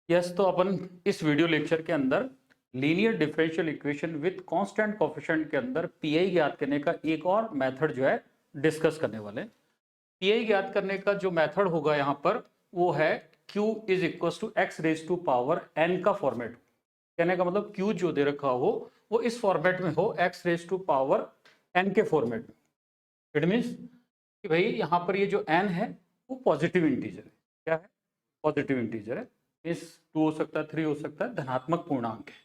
Yes, तो अपन इस video lecture के अंदर linear differential equation with constant coefficient के अंदर पीआई ज्ञात करने का एक और मेथड जो है डिस्कस करने वाले हैं। पीआई ज्ञात करने का जो मेथड होगा यहाँ पर वो है q is equal to x raise to power n का फॉर्मेट। कहने का मतलब q जो दे रखा हो वो इस फॉर्मेट में हो, x raise to power n के फॉर्मेट में। इट मीन्स कि भाई यहाँ पर ये जो n है वो पॉजिटिव इंटीजर है। क्या है? पॉजिटिव इंटीजर है। इस 2 हो सकता है, 3 हो सकता है, धनात्मक पूर्णांक है।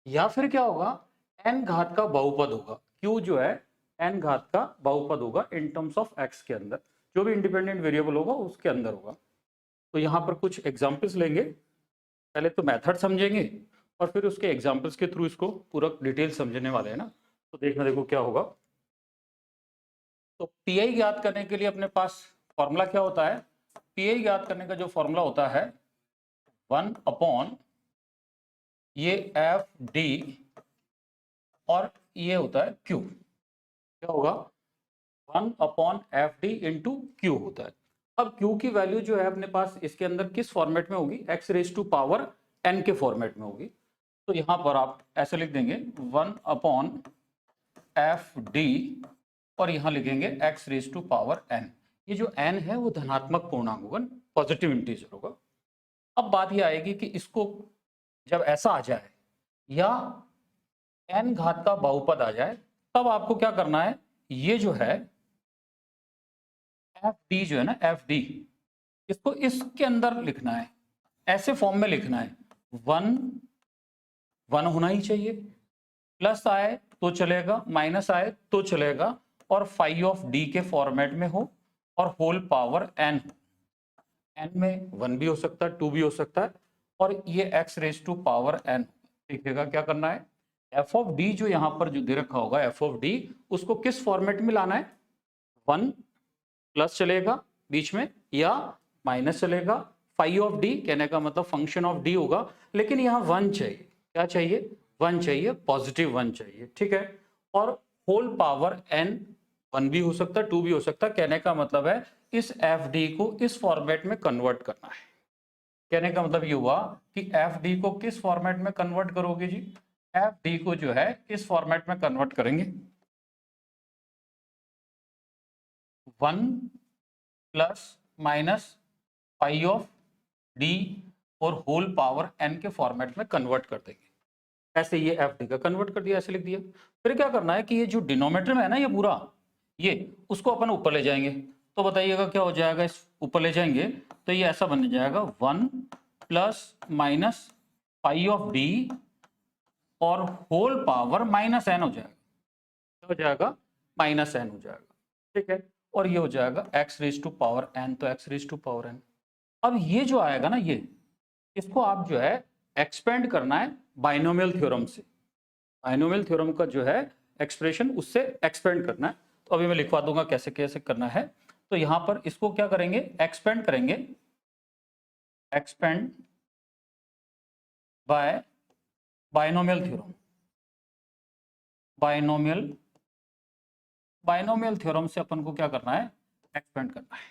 या फिर क्या होगा, n घात का बहुपद होगा। q जो है n घात का बहुपद होगा इन टर्म्स ऑफ x के अंदर, जो भी इंडिपेंडेंट वेरिएबल होगा उसके अंदर होगा। तो यहाँ पर कुछ एग्जाम्पल्स लेंगे, पहले तो मेथड समझेंगे और फिर उसके एग्जाम्पल्स के थ्रू इसको पूरा डिटेल समझने वाले हैं ना। तो देखना, देखो क्या होगा। तो पीआई ज्ञात करने के लिए अपने पास फॉर्मूला क्या होता है? पीआई ज्ञात करने का जो फॉर्मूला होता है 1 अपॉन ये एफ डी और ये होता है क्यू। क्या होगा? 1 upon F D into Q होता है। अब क्यू की वैल्यू जो है अपने पास इसके अंदर किस फॉर्मेट में होगी? X raise to power n के फॉर्मेट में होगी। तो यहां पर आप ऐसे लिख देंगे 1 अपॉन एफ डी और यहां लिखेंगे x raise to power n. ये जो एन है वो धनात्मक पूर्णांक होगा, पॉजिटिव इंटीजर होगा। अब बात ये आएगी कि इसको जब ऐसा आ जाए या n घात का बहुपद आ जाए तब आपको क्या करना है? ये जो है एफ डी जो है ना, एफ डी, इसको इसके अंदर लिखना है, ऐसे फॉर्म में लिखना है। 1 होना ही चाहिए, प्लस आए तो चलेगा, माइनस आए तो चलेगा, और फाई ऑफ डी के फॉर्मेट में हो और होल पावर n। n में 1 भी हो सकता है, 2 भी हो सकता है, और ये x raise to power n। देखिएगा क्या करना है, एफ ऑफ डी जो यहां पर जो दे रखा होगा एफ ऑफ डी, उसको किस फॉर्मेट में लाना है? 1 प्लस चलेगा बीच में या माइनस चलेगा। फाई ऑफ डी कहने का मतलब फंक्शन ऑफ डी होगा, लेकिन यहाँ 1 चाहिए। क्या चाहिए? 1 चाहिए, पॉजिटिव 1 चाहिए। ठीक है। और होल पावर n, 1 भी हो सकता है, 2 भी हो सकता है। कहने का मतलब है इस एफ डी को इस फॉर्मेट में कन्वर्ट करना है। कहने का मतलब ये हुआ कि एफ डी को किस फॉर्मेट में कन्वर्ट करोगे जी? एफ डी को जो है किस फॉर्मेट में कन्वर्ट करेंगे? 1 plus minus pi of D और होल पावर n के फॉर्मेट में कन्वर्ट कर देंगे। ऐसे ये एफ डी का कन्वर्ट कर दिया, ऐसे लिख दिया। फिर क्या करना है कि ये जो डिनोमिनेटर में है ना ये पूरा, ये उसको अपन ऊपर ले जाएंगे। तो बताइएगा क्या हो जाएगा? इस ऊपर ले जाएंगे तो ये ऐसा बन जाएगा 1 plus minus pi of D और होल पावर माइनस n हो जाएगा। क्या हो जाएगा? माइनस n हो जाएगा। ठीक है। और ये हो जाएगा x raise to power n, तो x raise to power n। अब ये जो आएगा ना, ये इसको आप जो है एक्सपेंड करना है बाइनोमियल थ्योरम से। बाइनोमियल थ्योरम का जो है एक्सप्रेशन उससे एक्सपेंड करना है। तो अभी मैं लिखवा दूंगा कैसे कैसे करना है। तो यहां पर इसको क्या करेंगे? एक्सपेंड करेंगे, expand by binomial theorem. Binomial theorem से अपन को क्या करना है? एक्सपेंड करना है।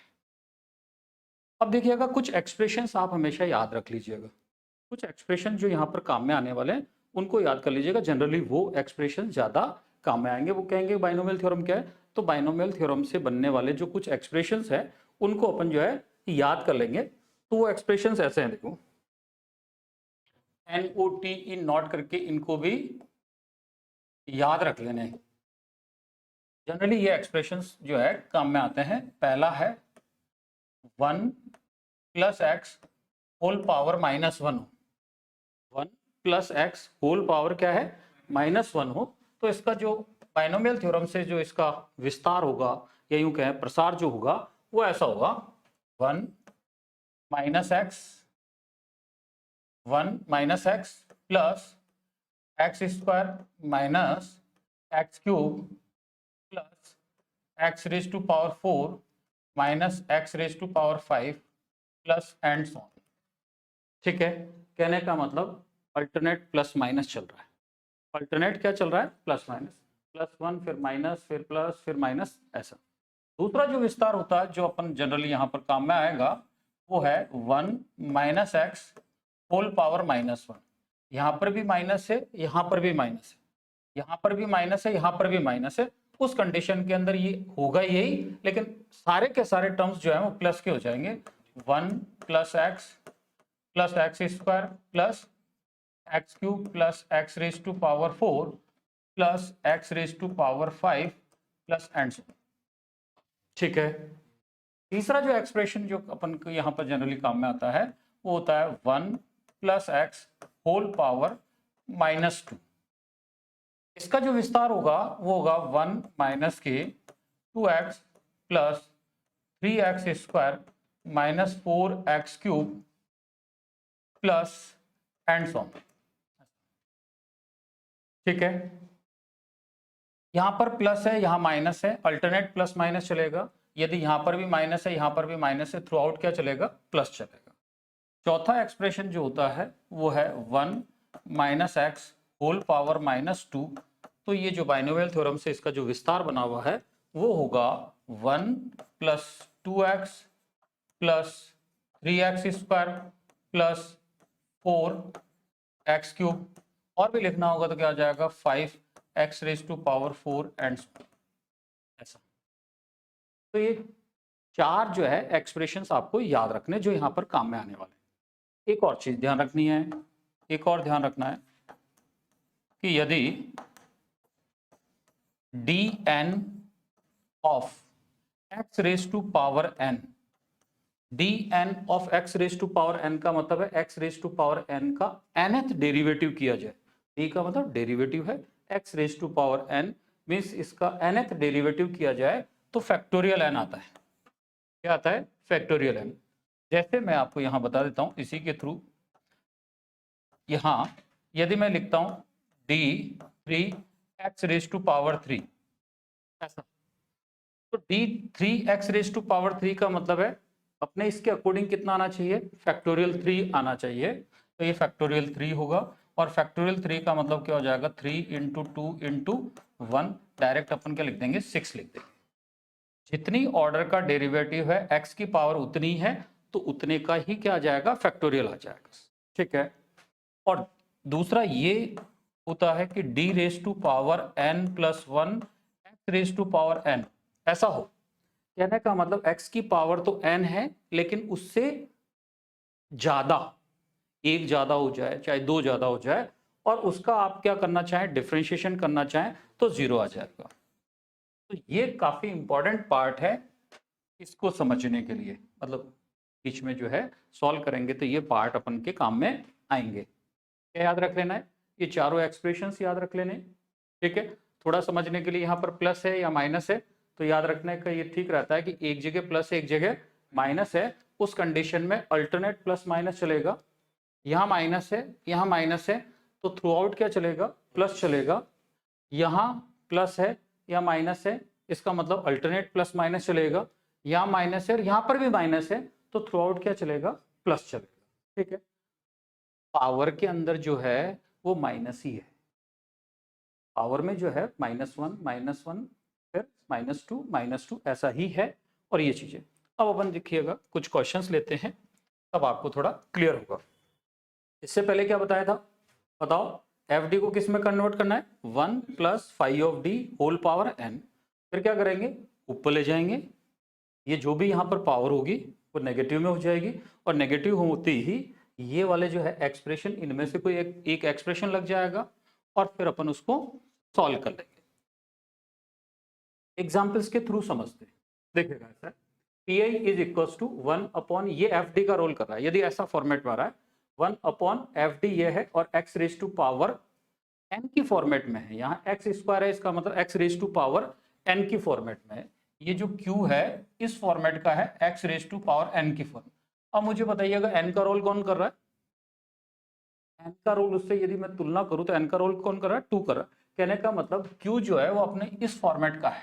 अब देखिएगा कुछ एक्सप्रेशंस आप हमेशा याद रख लीजिएगा। कुछ एक्सप्रेशन जो यहाँ पर काम में आने वाले हैं उनको याद कर लीजिएगा। जनरली वो एक्सप्रेशन ज़्यादा काम में आएंगे। वो कहेंगे बाइनोमियल थ्योरम क्या है, तो बाइनोमियल थ्योरम से बनने वाले जो कुछ एक्सप्रेशंस है उनको अपन जो है याद कर लेंगे। तो वो एक्सप्रेशंस ऐसे हैं, देखो NOT इन नॉट करके इनको भी याद रख लेने। जनरली ये एक्सप्रेशंस जो है काम में आते हैं। पहला है 1 plus x whole power minus 1 हो। 1 प्लस एक्स होल पावर क्या है? माइनस 1 हो। तो इसका जो बाइनोमियल थ्योरम से जो इसका विस्तार होगा या यूं कहें प्रसार जो होगा वो ऐसा होगा 1 minus x, 1 minus x plus x square minus x cube plus x raise to power 4 minus x raise to power 5 plus and so on. ठीक है। कहने का मतलब अल्टरनेट प्लस माइनस चल रहा है। अल्टरनेट क्या चल रहा है? प्लस माइनस, प्लस 1 फिर माइनस फिर प्लस फिर माइनस, ऐसा। दूसरा जो विस्तार होता है जो अपन जनरली यहाँ पर काम में आएगा वो है 1 माइनस एक्स होल पावर -1। यहाँ पर भी माइनस है, यहाँ पर भी माइनस है, यहाँ पर भी माइनस है, यहाँ पर भी माइनस है। उस कंडीशन के अंदर ये होगा यही, लेकिन सारे के सारे टर्म्स जो है वो प्लस के हो जाएंगे। 1 + x square plus x cube plus x raise to power 4 plus x raise to power 5 plus and so. ठीक है। तीसरा जो एक्सप्रेशन जो अपन को यहाँ पर जनरली काम में आता है वो होता है 1 + x होल पावर -2। इसका जो विस्तार होगा वो होगा 1 - के 2x plus 3x square minus 4x cube plus and so. ठीक है। यहां पर प्लस है, यहां माइनस है, अल्टरनेट प्लस माइनस चलेगा। यदि यहां पर भी माइनस है, यहां पर भी माइनस है, थ्रू आउट क्या चलेगा? प्लस चलेगा। चौथा एक्सप्रेशन जो होता है वो है 1 - x होल पावर -2। तो ये जो बाइनोमियल थ्योरम से इसका जो विस्तार बना हुआ है वो होगा 1 + 2x plus 3x square plus 4x cube, और भी लिखना होगा तो क्या आ जाएगा 5x raise to power 4 and ऐसा। तो ये चार जो है एक्सप्रेशंस आपको याद रखने जो यहां पर काम में आने वाले। एक और चीज ध्यान रखनी है, एक और ध्यान रखना है कि यदि dn of x raise to power n, dn of x raise to power n का मतलब है x raise to power n का nth डेरिवेटिव किया जाए। d का मतलब डेरिवेटिव है, x raise to power n means इसका nth डेरिवेटिव किया जाए तो फैक्टोरियल n आता है। क्या आता है? Factorial n। जैसे मैं आपको यहां बता देता हूं इसी के थ्रू। यहां यदि मैं लिखता हूं d3x रेज टू पावर 3 ऐसा, तो d3x रेज टू पावर 3 का मतलब है अपने इसके अकॉर्डिंग कितना आना चाहिए? फैक्टोरियल 3 आना चाहिए। तो ये फैक्टोरियल 3 होगा, और फैक्टोरियल 3 का मतलब क्या हो जाएगा? 3 × 2 × 1, डायरेक्ट अपन क्या लिख देंगे? 6 लिख देंगे। जितनी ऑर्डर का डेरिवेटिव है x की पावर उतनी है, तो उतने का ही क्या आ जाएगा? फैक्टोरियल आ जाएगा। ठीक है। और दूसरा ये होता है कि d raise to power n + 1 x raise to power n ऐसा हो। कहने का मतलब x की पावर तो n है, लेकिन उससे ज्यादा, एक ज्यादा हो जाए चाहे दो ज्यादा हो जाए, और उसका आप क्या करना चाहें? डिफरेंशिएशन करना चाहें तो 0 आ जाएगा। तो ये काफी इंपॉर्टेंट पार्ट है इसको समझने के लिए, मतलब बीच में जो है सॉल्व करेंगे तो ये पार्ट अपन के काम में आएंगे। क्या याद रख लेना है? ये चारों एक्सप्रेशंस याद रख लेने। ठीक है। थोड़ा समझने के लिए यहाँ पर प्लस है या माइनस है तो याद रखने का ये ठीक रहता है कि एक जगह प्लस है एक जगह माइनस है। उस कंडीशन में अल्टरनेट प्लस माइनस चलेगा। यहाँ माइनस है, यहाँ माइनस है, तो थ्रू आउट क्या चलेगा? प्लस चलेगा। यहाँ प्लस है या माइनस है, इसका मतलब अल्टरनेट प्लस माइनस चलेगा। यहाँ माइनस है और यहाँ पर भी माइनस है, तो थ्रू आउट क्या चलेगा? प्लस चलेगा। ठीक है। पावर के अंदर जो है वो माइनस ही है। पावर में जो है -1 फिर -2 ऐसा ही है। और ये चीजें अब अपन देखिएगा कुछ क्वेश्चंस लेते हैं, तब आपको थोड़ा क्लियर होगा। इससे पहले क्या बताया था? बताओ, एफ डी को किस में कन्वर्ट करना है? 1 + 5 होल पावर n। फिर क्या करेंगे? ऊपर ले जाएंगे। ये जो भी यहाँ पर पावर होगी वो नेगेटिव में हो जाएगी, और नेगेटिव होते ही ये वाले जो है एक्सप्रेशन, इनमें से कोई एक एक्सप्रेशन लग जाएगा, और फिर अपन उसको सॉल्व कर लेंगे। एग्जाम्पल्स के थ्रू समझते हैं। देखिएगा ऐसा, P I is equal to 1/, ये एफ डी का रोल कर रहा है। यदि ऐसा फॉर्मेट में आ रहा है 1/FD ये है, और x raise to power n की फॉर्मेट में है। यहाँ x स्क्वायर है, इसका मतलब x raise to power n की फॉर्मेट में है। ये जो q है इस फॉर्मेट का है, x raise to power n की फॉर्मेट। अब मुझे बताइएगा n का रोल कौन कर रहा है? n का रोल उससे यदि मैं तुलना करूं तो n का रोल कौन कर रहा है? 2 कर रहा है। कहने का मतलब q जो है वो अपने इस फॉर्मेट का है।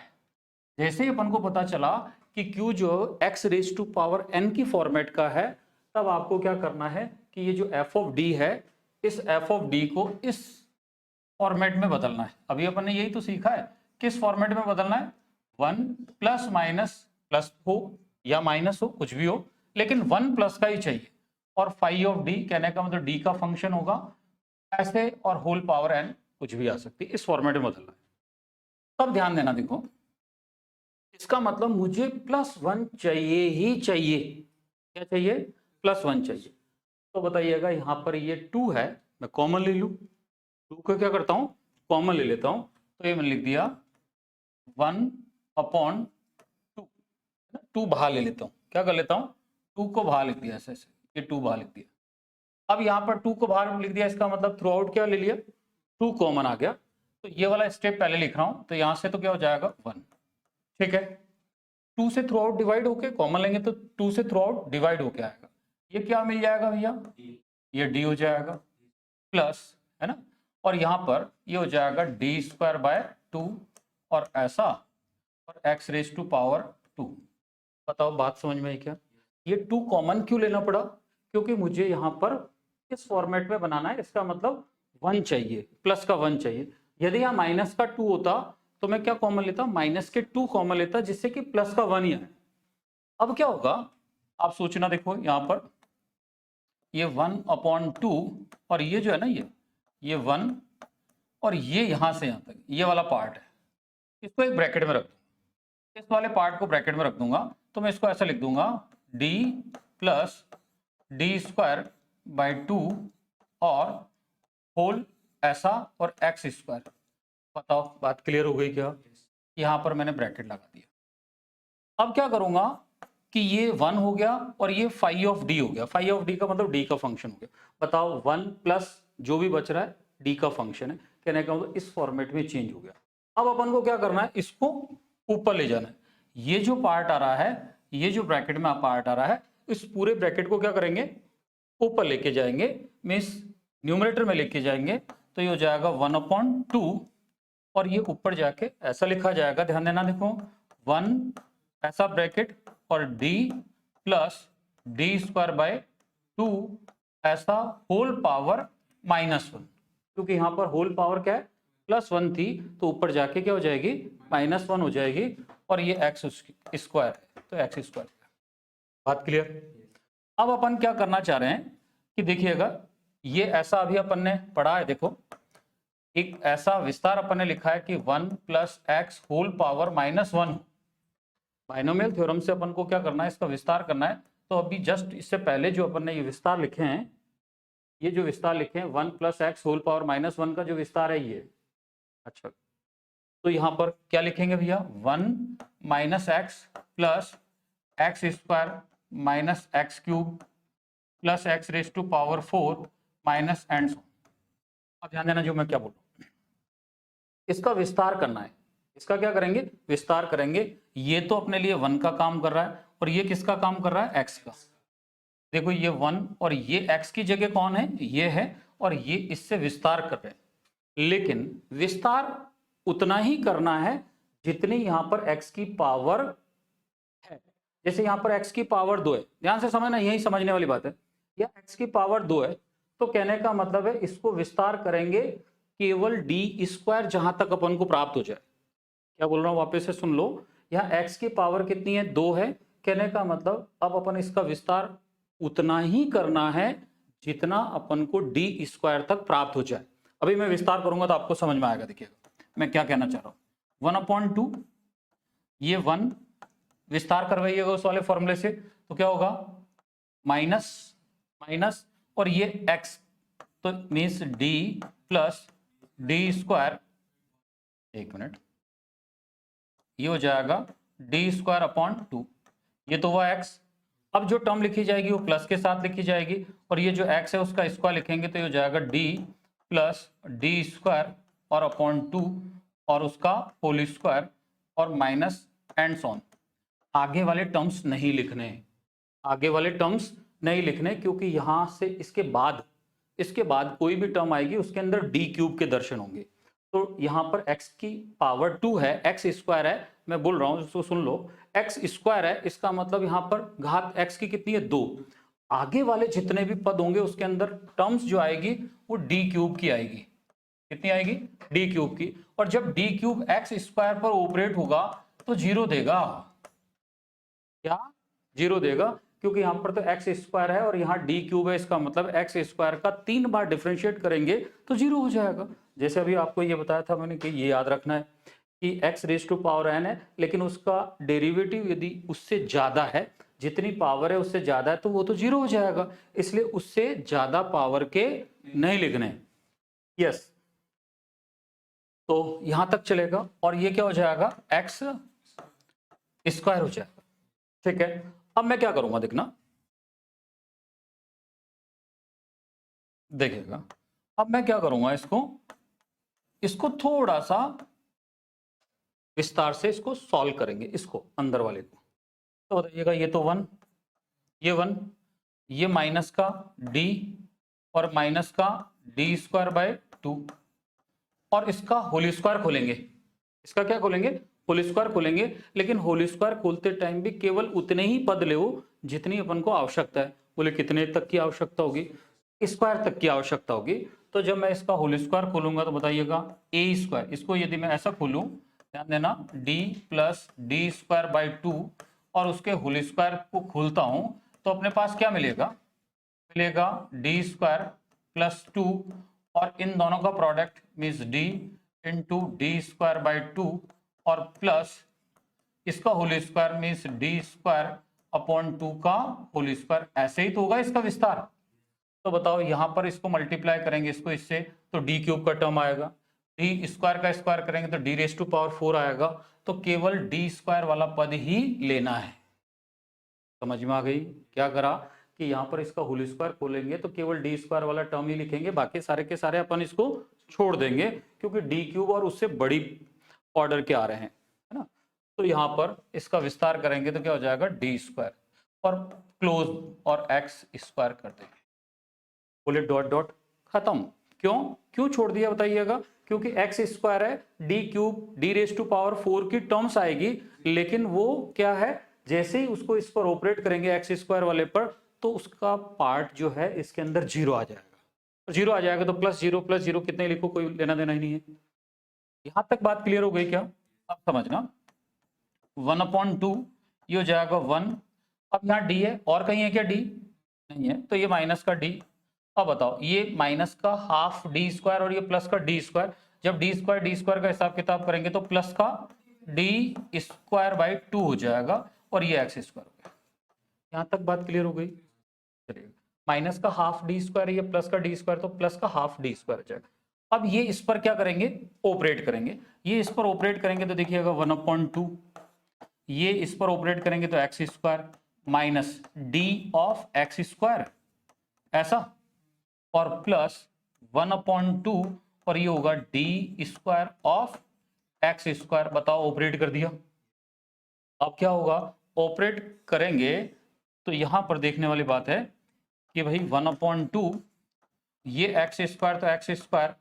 जैसे ही अपन को पता चला कि q जो x raise to power n की फॉर्मेट का है, तब आपको क्या करना है कि ये जो f ऑफ d है, इस f ऑफ d को इस फॉर्मेट में बदलना है। अभी अपन ने यही तो सीखा है, किस फॉर्मेट में बदलना है? 1 + - प्लस हो या माइनस हो, कुछ भी हो, लेकिन 1 प्लस का ही चाहिए। और फाई ऑफ डी, कहने का मतलब डी का फंक्शन होगा ऐसे, और होल पावर एन कुछ भी आ सकती है, इस फॉर्मेट में बदलना है। तब ध्यान देना, देखो इसका मतलब मुझे +1 चाहिए ही चाहिए। क्या चाहिए? +1 चाहिए। तो बताइएगा यहाँ पर ये 2 है, मैं कॉमन ले लूँ, 2 को क्या करता हूँ, कॉमन ले लेता हूँ। तो ये मैंने लिख दिया 1/2, 2 बाहर ले लेता हूँ, क्या कर लेता हूँ, 2 को बाहर लिख दिया ऐसे ऐसे, ये 2 बाहर लिख दिया। अब यहाँ पर 2 को बाहर लिख दिया, इसका मतलब थ्रू आउट क्या ले लिया, 2 कॉमन आ गया। तो ये वाला स्टेप पहले लिख रहा हूँ, तो यहाँ से तो क्या हो जाएगा 1, ठीक है। 2 से थ्रू आउट डिवाइड होके कॉमन लेंगे तो 2 से थ्रू आउट डिवाइड होके आएगा, ये क्या मिल जाएगा भैया, ये डी हो जाएगा प्लस, है ना, और यहाँ पर ये हो जाएगा d²/2 और ऐसा, और x⁻²2। बताओ बात समझ में आई क्या? ये 2 कॉमन क्यों लेना पड़ा? क्योंकि मुझे यहाँ पर इस फॉर्मेट में बनाना है, इसका मतलब 1 चाहिए, प्लस का 1 चाहिए। यदि यहाँ माइनस का 2 होता तो मैं क्या कॉमन लेता, माइनस के 2 कॉमन लेता, जिससे कि प्लस का 1 ही आए। अब क्या होगा आप सोचना, देखो यहाँ पर ये 1/2 और ये जो है ना, ये 1 और ये यहाँ से यहाँ तक ये वाला पार्ट है, इसको एक ब्रैकेट में रख दूंगा, इस वाले पार्ट को ब्रैकेट में रख दूंगा। तो मैं इसको ऐसा लिख दूंगा d + d²/2 और होल ऐसा और x²। बताओ बात क्लियर हो गई क्या? यहाँ पर मैंने ब्रैकेट लगा दिया। अब क्या करूंगा कि ये 1 हो गया और ये फाई ऑफ डी हो गया। फाई ऑफ डी का मतलब डी का फंक्शन हो गया। बताओ 1 प्लस जो भी बच रहा है डी का फंक्शन है, कहने का मतलब इस फॉर्मेट में चेंज हो गया। अब अपन को क्या करना है, इसको ऊपर ले जाना है। ये जो पार्ट आ रहा है, ये जो ब्रैकेट में पार्ट आ रहा है, इस पूरे ब्रैकेट को क्या करेंगे, ऊपर लेके जाएंगे, मीन्स न्यूमरेटर में लेके जाएंगे। तो ये हो जाएगा 1/2 और ये ऊपर जाके ऐसा लिखा जाएगा, ध्यान देना, देखो 1 ऐसा ब्रैकेट और d + d²/2 ऐसा होल पावर -1, क्योंकि यहाँ पर होल पावर क्या है, +1 थी, तो ऊपर जाके क्या हो जाएगी, -1 हो जाएगी, और ये x² है तो x²। बात क्लियर? अब अपन क्या करना चाह रहे हैं कि देखिएगा, ये ऐसा अभी अपन ने पढ़ा है, देखो एक ऐसा विस्तार अपन ने लिखा है कि 1 + x whole power -1। Binomial theorem से अपन को क्या करना है, इसका विस्तार करना है। तो अभी जस्ट इससे पहले जो अपन ने ये विस्तार लिखे हैं, ये जो विस्तार लिखे हैं 1 + x होल पावर -1 का जो विस्तार है ये, अच्छा, तो यहाँ पर क्या लिखेंगे भैया, 1 - x + x² - x³ + x⁻⁴ minus and so. अब ध्यान देना जो मैं क्या बोल रहा हूँ, इसका विस्तार करना है। इसका क्या करेंगे, विस्तार करेंगे। ये तो अपने लिए 1 का काम कर रहा है और ये किसका काम कर रहा है, x का। देखो ये 1 और ये x की जगह कौन है, ये है, और ये इससे विस्तार कर रहे हैं। लेकिन विस्तार उतना ही करना है जितनी यहाँ पर x की पावर है। जैसे यहाँ पर x की पावर 2 है, ध्यान से समझना, यही समझने वाली बात है। या x की पावर 2 है, तो कहने का मतलब है इसको विस्तार करेंगे केवल d² जहां तक अपन को प्राप्त हो जाए। क्या बोल रहा हूं, वापस से सुन लो। यहाँ x की पावर कितनी है, 2 है। कहने का मतलब अब अपन इसका विस्तार उतना ही करना है जितना अपन को d² तक प्राप्त हो जाए। अभी मैं विस्तार करूंगा तो आपको समझ में आएगा। देखिएगा मैं क्या कहना चाह रहा हूं, 1/2 ये 1 विस्तार करवाइएगा उस वाले फॉर्मूले से, तो क्या होगा, माइनस माइनस और ये x, तो मीन्स d + d², एक मिनट, ये हो जाएगा d²/2, ये तो हुआ x। अब जो टर्म लिखी जाएगी वो प्लस के साथ लिखी जाएगी, और ये जो x है उसका स्क्वायर लिखेंगे, तो ये हो जाएगा d + d² और /2 और उसका होल स्क्वायर और माइनस एंड सॉन। आगे वाले टर्म्स नहीं लिखने, आगे वाले टर्म्स नहीं लिखने, क्योंकि यहां से इसके बाद कोई भी टर्म आएगी उसके अंदर d³ के दर्शन होंगे। तो यहाँ पर x की पावर 2 है, x² है, मैं बोल रहा हूँ इसको सुन लो, x² है, इसका मतलब यहाँ पर घात x की कितनी है, 2। आगे वाले जितने भी पद होंगे उसके अंदर टर्म्स जो आएगी वो d³ की आएगी। कितनी आएगी, d³ की। और जब d³ x² पर ऑपरेट होगा तो 0 देगा, क्या 0 देगा, क्योंकि यहाँ पर तो एक्स स्क्वायर है और यहाँ डी क्यूब है, इसका मतलब एक्स स्क्वायर का 3 बार डिफ्रेंशिएट करेंगे तो 0 हो जाएगा। जैसे अभी आपको ये बताया था मैंने कि ये याद रखना है कि x raise to power n है, लेकिन उसका डेरिवेटिव यदि उससे ज्यादा है, जितनी पावर है उससे ज्यादा है, तो वो तो 0 हो जाएगा। इसलिए उससे ज्यादा पावर के नहीं लिखने। यस, तो यहां तक चलेगा और ये क्या हो जाएगा, एक्स स्क्वायर हो जाएगा। ठीक है, अब मैं क्या करूंगा देखना, देखिएगा अब मैं क्या करूंगा, इसको थोड़ा सा विस्तार से इसको सॉल्व करेंगे, इसको अंदर वाले को। तो बताइएगा, ये तो 1, ये 1, ये माइनस का d और माइनस का डी स्क्वायर बाय 2 और इसका होल स्क्वायर खोलेंगे। इसका क्या खोलेंगे, होल स्क्वायर खोलेंगे। लेकिन होल स्क्वायर खोलते टाइम भी केवल उतने ही पद ले जितनी अपन को आवश्यकता है। बोले कितने तक की आवश्यकता होगी, स्क्वायर तक की आवश्यकता होगी। तो जब मैं इसका होल स्क्वायर खोलूंगा तो बताइएगा ए स्क्वायर, इसको यदि मैं ऐसा खोलूं, ध्यान देना, D plus D square by 2 और उसके होल स्क्वायर को खोलता हूं तो अपने पास क्या मिलेगा, मिलेगा डी स्क्वायर प्लस 2 और इन दोनों का product means D into D square by 2 और प्लस इसका whole square means D square upon 2 का होल स्क्वायर। ऐसे ही तो होगा इसका विस्तार। तो बताओ यहां पर इसको मल्टीप्लाई करेंगे इसको इससे तो डी क्यूब का टर्म आएगा, डी स्क्वायर का स्क्वायर करेंगे तो डी रेज टू पावर 4 आएगा। तो केवल डी स्क्वायर वाला पद ही लेना है। समझ में आ गई, क्या करा कि यहाँ पर इसका होल स्क्वायर खोलेंगे तो केवल डी स्क्वायर वाला टर्म ही लिखेंगे, बाकी सारे के सारे अपन इसको छोड़ देंगे क्योंकि डी क्यूब और उससे बड़ी ऑर्डर के आ रहे हैं, है ना। तो यहाँ पर इसका विस्तार करेंगे तो क्या हो जाएगा, डी स्क्वायर और क्लोज और एक्स स्क्वायर कर देंगे। बोले डॉट डॉट खत्म। क्यों छोड़ दिया बताइएगा, क्योंकि एक्स स्क्वायर है, D cube D raise to power 4 की टर्म्स आएगी, लेकिन वो क्या है, जैसे ही उसको इस पर ऑपरेट करेंगे एक्स स्क्वायर वाले पर तो उसका पार्ट जो है इसके अंदर 0 आ जाएगा। और 0 आ जाएगा तो प्लस जीरो कितने लिखो, कोई लेना देना ही नहीं है। यहां तक बात क्लियर हो गई क्या, अब समझना 1/2 ये हो जाएगा 1। अब यहाँ डी है और कहीं है क्या, डी नहीं है तो ये माइनस का डी। अब बताओ ये माइनस का हाफ डी स्क्वायर और ये प्लस का डी स्क्वायर, जब डी स्क्वायर का हिसाब किताब करेंगे तो प्लस का डी स्क्वायर बाई 2 हो जाएगा और ये एक्स स्क्वायर हो गया। यहां तक बात क्लियर हो गई। चलिए, माइनस का हाफ डी स्क्वायर, ये प्लस का डी स्क्वायर तो प्लस का हाफ डी स्क्वायर हो जाएगा। अब ये इस पर क्या करेंगे, ऑपरेट करेंगे। ये इस पर ऑपरेट करेंगे तो देखिएगा 1/2, ये इस पर ऑपरेट करेंगे तो x square minus D of x square ऐसा और प्लस 1/2 और ये होगा D square of x square. बताओ ऑपरेट कर दिया, अब क्या होगा, ऑपरेट करेंगे तो यहां पर देखने वाली बात है कि भाई 1/2 ये एक्स स्क्वायर तो x square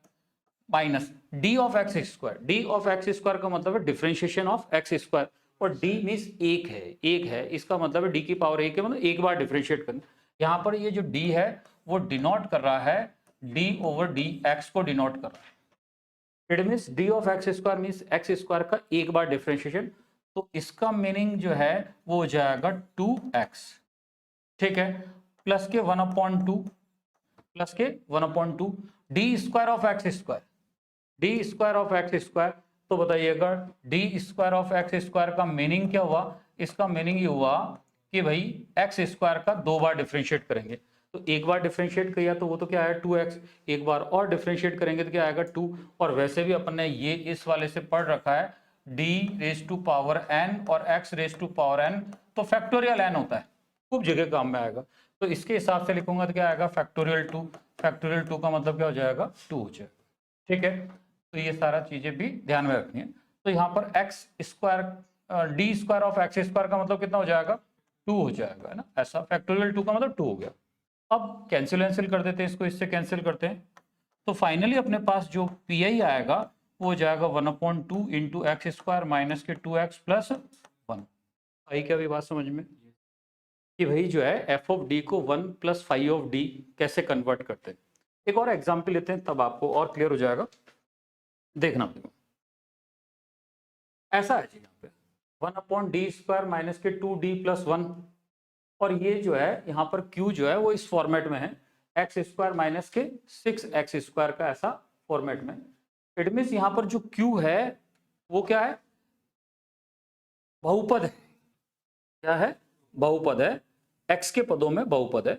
minus D of x square. D of x square का मतलब है डिफरेंशिएशन ऑफ एक्स स्क्वायर और डी मीन्स एक है, इसका मतलब है डी की पावर 1 है, मतलब एक बार डिफरेंशिएट करना। यहां पर ये जो डी है वो डिनोट कर रहा है डी ओवर डी, एक्स को डिनोट कर रहा है। It means D of x square means x square का एक बार डिफरेंशिएशन। तो इसका मीनिंग जो है वो हो जाएगा 2x, ठीक है, प्लस के 1/2 प्लस के 1/2 D square of x square, D square of x square. तो बताइएगा D square of x square का मीनिंग क्या हुआ, इसका मीनिंग ये हुआ कि भाई एक्स स्क्वायर का 2 बार डिफरेंशिएट करेंगे। तो एक बार डिफरेंशिएट किया तो वो तो क्या है 2x, एक बार और डिफरेंशिएट करेंगे तो क्या आएगा 2। और वैसे भी अपन ने ये इस वाले से पढ़ रखा है d raise to power n और x raise to power n, तो फैक्टोरियल n होता है, खूब जगह काम में आएगा। तो इसके हिसाब से लिखूंगा तो क्या आएगा फैक्टोरियल 2। फैक्टोरियल 2 का मतलब क्या हो जाएगा 2 हो जाएगा, ठीक है। तो ये सारा चीजें भी ध्यान में रखनी है। तो यहाँ पर x square D square of x square का मतलब कितना हो जाएगा 2 हो जाएगा, है ना, ऐसा। फैक्टोरियल 2 का मतलब 2 हो गया। अब कैंसिल कर देते हैं इसको, इससे कैंसिल करते हैं तो फाइनली अपने पास जो पी आई आएगा वो हो जाएगा 1/2 इंटू एक्स स्क्वायर माइनस के 2x प्लस 1। आई क्या भी बात समझ में कि भाई जो है एफ ऑफ डी को 1 प्लस फाइव ऑफ डी कैसे कन्वर्ट करते हैं। एक और एग्जाम्पल लेते हैं तब आपको और क्लियर हो जाएगा। देखना ऐसा है जी, यहाँ पे 1/d स्क्वायर माइनस के 2d प्लस 1 और ये जो है यहाँ पर q जो है वो इस फॉर्मेट में है एक्स स्क्वायर माइनस के 6x² का ऐसा फॉर्मेट में। इट मीन्स यहाँ पर जो q है वो क्या है, बहुपद है। क्या है, बहुपद है, x के पदों में बहुपद है।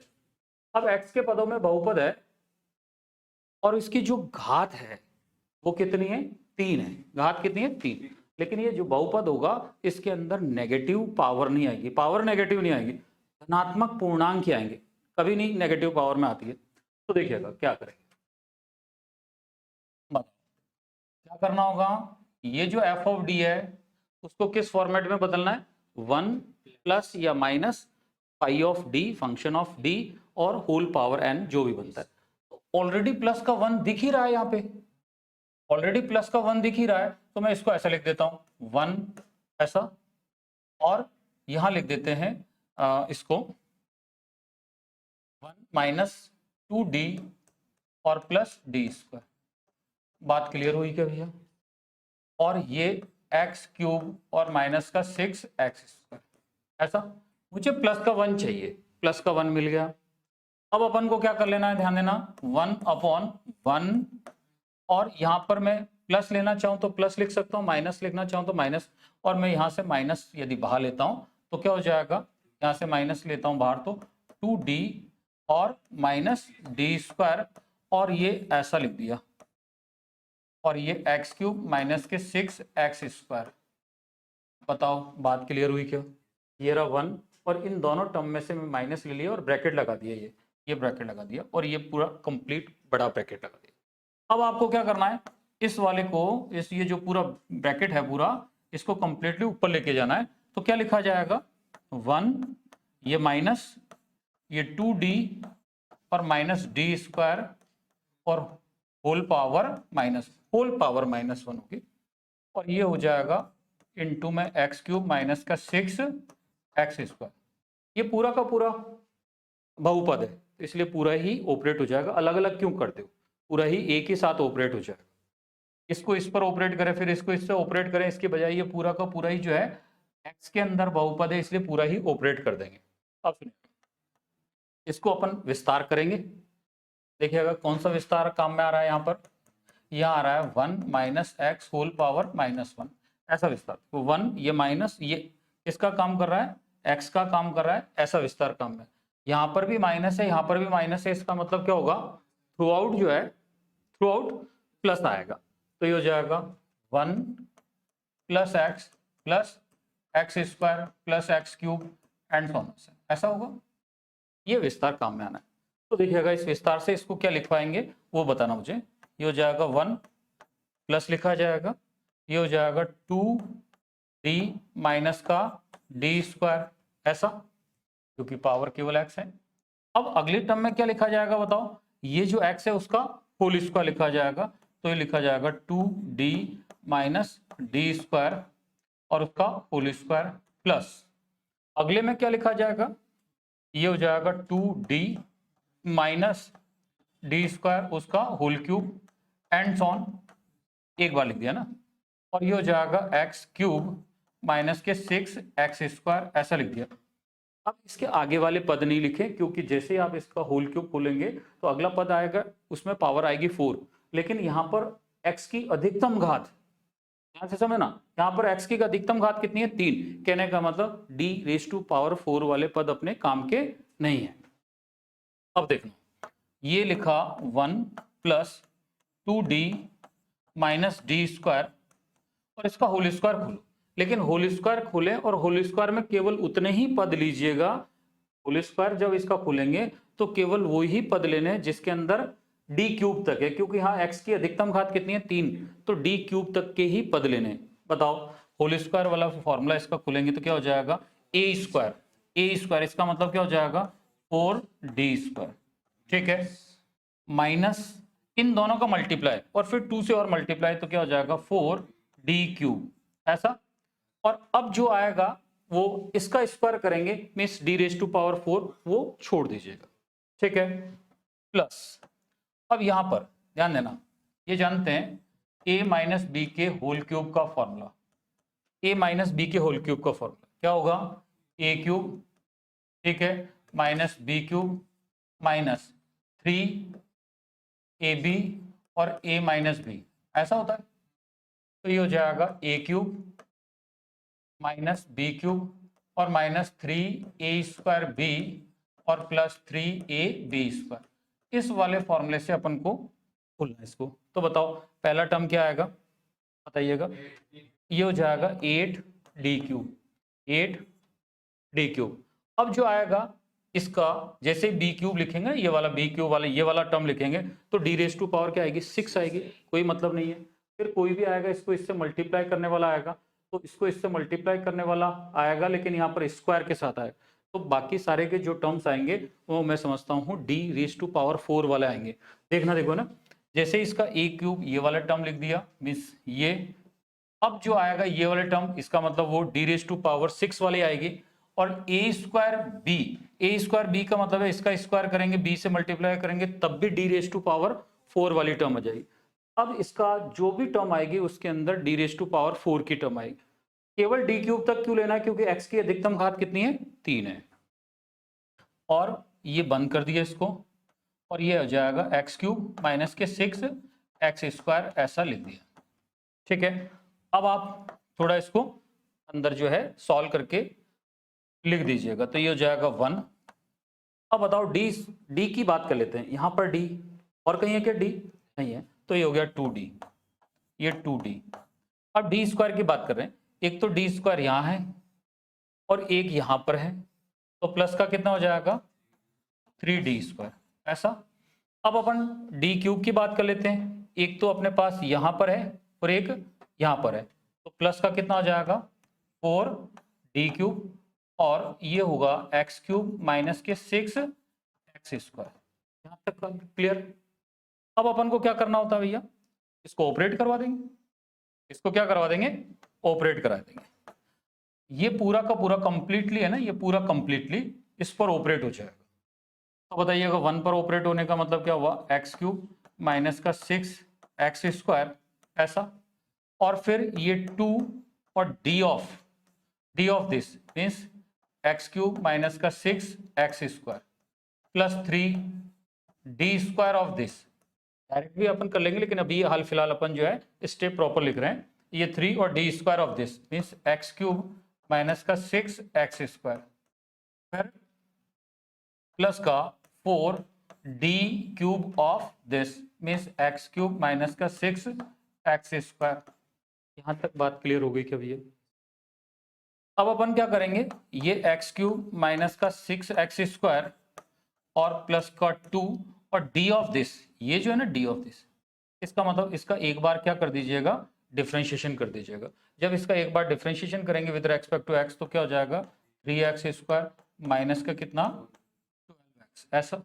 अब x के पदों में बहुपद है और इसकी जो घात है वो कितनी है, 3 है। घात कितनी है, 3। लेकिन ये जो बहुपद होगा इसके अंदर नेगेटिव पावर नहीं आएगी, पावर नेगेटिव नहीं आएगी, धनात्मक पूर्णांक ही आएंगे, कभी नहीं नेगेटिव पावर में आती है। तो देखिएगा क्या करेंगे, क्या करना होगा, ये जो एफ ऑफ डी है उसको किस फॉर्मेट में बदलना है, 1 प्लस या minus pi of D function of D और होल पावर एन जो भी बनता है। ऑलरेडी प्लस का 1 दिख ही रहा है, यहाँ पे ऑलरेडी प्लस का 1 दिख ही रहा है, तो मैं इसको ऐसा लिख देता हूं 1 ऐसा, और यहां लिख देते हैं इसको 1 माइनस 2d और प्लस d²। बात क्लियर हुई क्या भैया? और ये x³ और माइनस का 6x², ऐसा। मुझे प्लस का 1 चाहिए, प्लस का 1 मिल गया। अब अपन को क्या कर लेना है, ध्यान देना, 1/1, और यहां पर मैं प्लस लेना चाहूं तो प्लस लिख सकता हूं, माइनस लिखना चाहूं तो माइनस, और मैं यहां से माइनस यदि बाहर लेता हूं तो क्या हो जाएगा, यहां से माइनस लेता हूं बाहर तो 2d और माइनस d², और ये ऐसा लिख दिया, और ये x³ माइनस के 6x²। बताओ बात क्लियर हुई क्या? ये रहा 1, और इन दोनों टर्म में से मैं माइनस ले लिया और ब्रैकेट लगा दिया, ये ब्रैकेट लगा दिया, और ये पूरा कंप्लीट बड़ा ब्रैकेट लगा दिया। अब आपको क्या करना है, इस वाले को, इस ये जो पूरा ब्रैकेट है पूरा, इसको कंप्लीटली ऊपर लेके जाना है। तो क्या लिखा जाएगा, 1 ये माइनस ये 2d और माइनस d² और होल पावर माइनस 1 होगी, और ये हो जाएगा इनटू में x³ माइनस का 6x²। ये पूरा का पूरा बहुपद है, इसलिए पूरा ही ऑपरेट हो जाएगा। अलग अलग क्यों करते हो, पूरा ही एक ही साथ ऑपरेट हो जाएगा। इसको इस पर ऑपरेट करें, फिर इसको इससे ऑपरेट करें, इसके बजाय ये पूरा का पूरा ही जो है x के अंदर बहुपद है, इसलिए पूरा ही ऑपरेट कर देंगे। अब सुनिए, इसको अपन विस्तार करेंगे। देखिएगा कौन सा विस्तार काम में आ रहा है, यहाँ पर यहाँ आ रहा है 1 माइनस एक्स होल पावर -1, ऐसा विस्तार। तो 1 ये माइनस, ये किसका काम कर रहा है, x का काम कर रहा है, ऐसा विस्तार काम में। यहाँ पर भी माइनस है, यहाँ पर भी माइनस है, इसका मतलब क्या होगा, थ्रू आउट जो है, थ्रू आउट प्लस आएगा। तो ये हो जाएगा 1 plus x plus x² plus x³ and so on, ऐसा होगा। ये विस्तार काम में आना है। तो देखिएगा इस विस्तार से इसको क्या लिख पाएंगे वो बताना मुझे। ये हो जाएगा 1 प्लस लिखा जाएगा, ये हो जाएगा 2d माइनस का d², ऐसा, क्योंकि पावर केवल x है। अब अगली टर्म में क्या लिखा जाएगा बताओ, ये जो x है उसका होल स्क्वायर लिखा जाएगा, तो ये लिखा जाएगा 2d माइनस d² और उसका होल स्क्वायर प्लस, अगले में क्या लिखा जाएगा, ये हो जाएगा 2d माइनस d² उसका होल क्यूब एंड सॉन, एक बार लिख दिया ना, और ये हो जाएगा x³ माइनस के 6x², ऐसा लिख दिया। अब इसके आगे वाले पद नहीं लिखे, क्योंकि जैसे ही आप इसका होल क्यूब खोलेंगे तो अगला पद आएगा, उसमें पावर आएगी 4, लेकिन यहाँ पर x की अधिकतम घात, ध्यान से समझना, यहाँ पर x की अधिकतम घात कितनी है, 3। कहने का मतलब d⁴ वाले पद अपने काम के नहीं है। अब देखना, ये लिखा 1 प्लस 2d माइनस d² और इसका होल स्क्वायर खोलो, लेकिन होल स्क्वायर खोले और होल स्क्वायर में केवल उतने ही पद लीजिएगा। होल स्क्वायर जब इसका खोलेंगे तो केवल वो ही पद लेने जिसके अंदर d³ तक है, क्योंकि हाँ x की अधिकतम घात कितनी है, 3, तो d³ तक के ही पद लेने। बताओ होल स्क्वायर वाला फॉर्मूला इसका खोलेंगे तो क्या हो जाएगा, a², इसका मतलब क्या हो जाएगा 4d², ठीक है, माइनस इन दोनों का मल्टीप्लाई और फिर 2 से और मल्टीप्लाई, तो क्या हो जाएगा 4d³, ऐसा। और अब जो आएगा वो इसका स्क्वायर करेंगे, मीन्स d⁴ वो छोड़ दीजिएगा, ठीक है, प्लस। अब यहां पर ध्यान देना, ये जानते हैं a माइनस बी के होल क्यूब का फॉर्मूला, a माइनस बी के होल क्यूब का फॉर्मूला क्या होगा, a³ ठीक है, minus B cube minus 3ab और a माइनस बी, ऐसा होता है। तो ये हो जाएगा a cube minus B cube और माइनस 3a² b और प्लस 3ab²। इस वाले फॉर्मूले से अपन को खोलना है इसको। तो बताओ पहला टर्म क्या आएगा, बताइएगा। ये हो जाएगा 8d क्यूब, 8d क्यूब। अब जो आएगा इसका, जैसे बी क्यूब लिखेंगे, ये वाला बी क्यूब वाला ये वाला टर्म लिखेंगे तो डी रेज टू पावर क्या आएगी, 6 आएगी, कोई मतलब नहीं है। फिर कोई भी आएगा इसको इससे मल्टीप्लाई करने वाला आएगा, तो इसको इससे मल्टीप्लाई करने वाला आएगा, लेकिन यहाँ पर स्क्वायर के साथ आएगा। तो बाकी सारे के जो टर्म्स आएंगे वो मैं समझता हूँ डी रेज टू पावर 4 वाले आएंगे। देखना, देखो ना, जैसे इसका ए क्यूब ये वाला टर्म लिख दिया मीन्स ये, अब जो आएगा ये वाला टर्म, इसका मतलब वो डी रेज टू पावर 6 वाली आएगी। और ए स्क्वायर बी का मतलब है इसका स्क्वायर करेंगे, बी से मल्टीप्लाई करेंगे तब भी डी रेज टू पावर 4 वाली टर्म आ जाएगी। अब इसका जो भी टर्म आएगी उसके अंदर डी रेज टू पावर 4 की टर्म आएगी। केवल डी क्यूब तक क्यों लेना है, क्योंकि एक्स की अधिकतम घात कितनी है, 3 है। और ये बंद कर दिया इसको, और ये हो जाएगा एक्स क्यूब माइनस के 6 एक्स स्क्वायर, ऐसा लिख दिया। ठीक है, अब आप थोड़ा इसको अंदर जो है सॉल्व करके लिख दीजिएगा। तो ये हो जाएगा 1। अब बताओ डी की बात कर लेते हैं, यहाँ पर डी और कहीं है क्या, डी नहीं है, तो ये हो गया 2d, ये 2d। अब डी स्क्वायर की बात कर रहे हैं, एक तो डी स्क्वायर यहाँ है और एक यहाँ पर है, तो प्लस का कितना हो जाएगा 3d², ऐसा। अब अपन डी क्यूब की बात कर लेते हैं, एक तो अपने पास यहाँ पर है और एक यहाँ पर है, तो प्लस का कितना हो जाएगा 4d³ और ये होगा एक्स क्यूब माइनस के 6 x²। यहाँ तक क्लियर। अब अपन को क्या करना होता है भैया, इसको ऑपरेट करवा देंगे, इसको क्या करवा देंगे, ऑपरेट करा देंगे। ये पूरा का पूरा कंप्लीटली है ना, ये पूरा कंप्लीटली इस पर ऑपरेट हो जाएगा। तो बताइएगा 1 पर ऑपरेट होने का मतलब क्या हुआ, एक्स क्यूब माइनस का 6 x², ऐसा। और फिर ये 2 और D of this means x cube minus का 6 x² plus 3d² of this, direct भी अपन कर लेंगे, लेकिन अभी हाल फिलहाल अपन जो है स्टेप प्रॉपर लिख रहे हैं। ये 3 और d² of this means x cube minus का 6 x², फिर प्लस का 4d³ of this means x cube minus का 6 x²। यहां तक बात क्लियर हो गई क्या भैया। अब अपन क्या करेंगे, ये एक्स क्यूब माइनस का 6 x² और प्लस का 2 और डी ऑफ दिस, ये जो है ना डी ऑफ दिस, इसका मतलब इसका एक बार क्या कर दीजिएगा, डिफरेंशिएशन कर दीजिएगा। जब इसका एक बार डिफरेंशिएशन करेंगे विद रेस्पेक्ट टू एक्स तो क्या हो जाएगा 3x² माइनस का कितना 12x, ऐसा।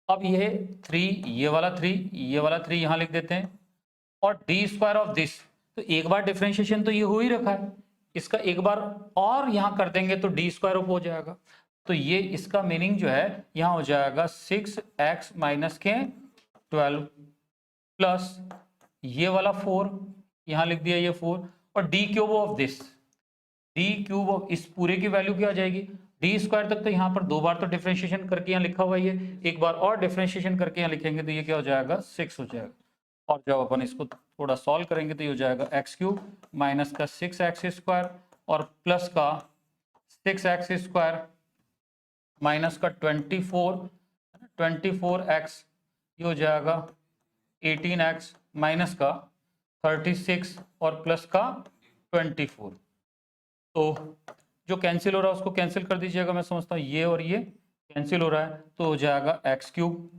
अब ये 3 ये वाला 3 यहाँ लिख देते हैं और d² ऑफ दिस, तो एक बार डिफरेंशिएशन तो ये हो ही रखा है, इसका एक बार और यहाँ कर देंगे तो d² ऑफ हो जाएगा। तो ये इसका मीनिंग जो है यहाँ हो जाएगा 6x माइनस के 12 प्लस ये वाला 4 यहाँ लिख दिया ये 4 और d³ of this, d³ of इस पूरे की वैल्यू क्या आ जाएगी, d² तक तो यहाँ पर 2 बार तो डिफरेंशिएशन करके यहाँ लिखा हुआ है, एक बार और डिफरेंशिएशन करके यहाँ लिखेंगे तो ये क्या हो जाएगा 6 हो जाएगा। और जब अपन इसको थोड़ा सॉल्व करेंगे तो ये हो जाएगा एक्स क्यूब माइनस का 6x² और प्लस का 6x² माइनस का 24x, ये हो जाएगा 18x माइनस का 36 और प्लस का 24। तो जो कैंसिल हो रहा है उसको कैंसिल कर दीजिएगा, मैं समझता हूँ ये और ये कैंसिल हो रहा है, तो हो जाएगा एक्स क्यूब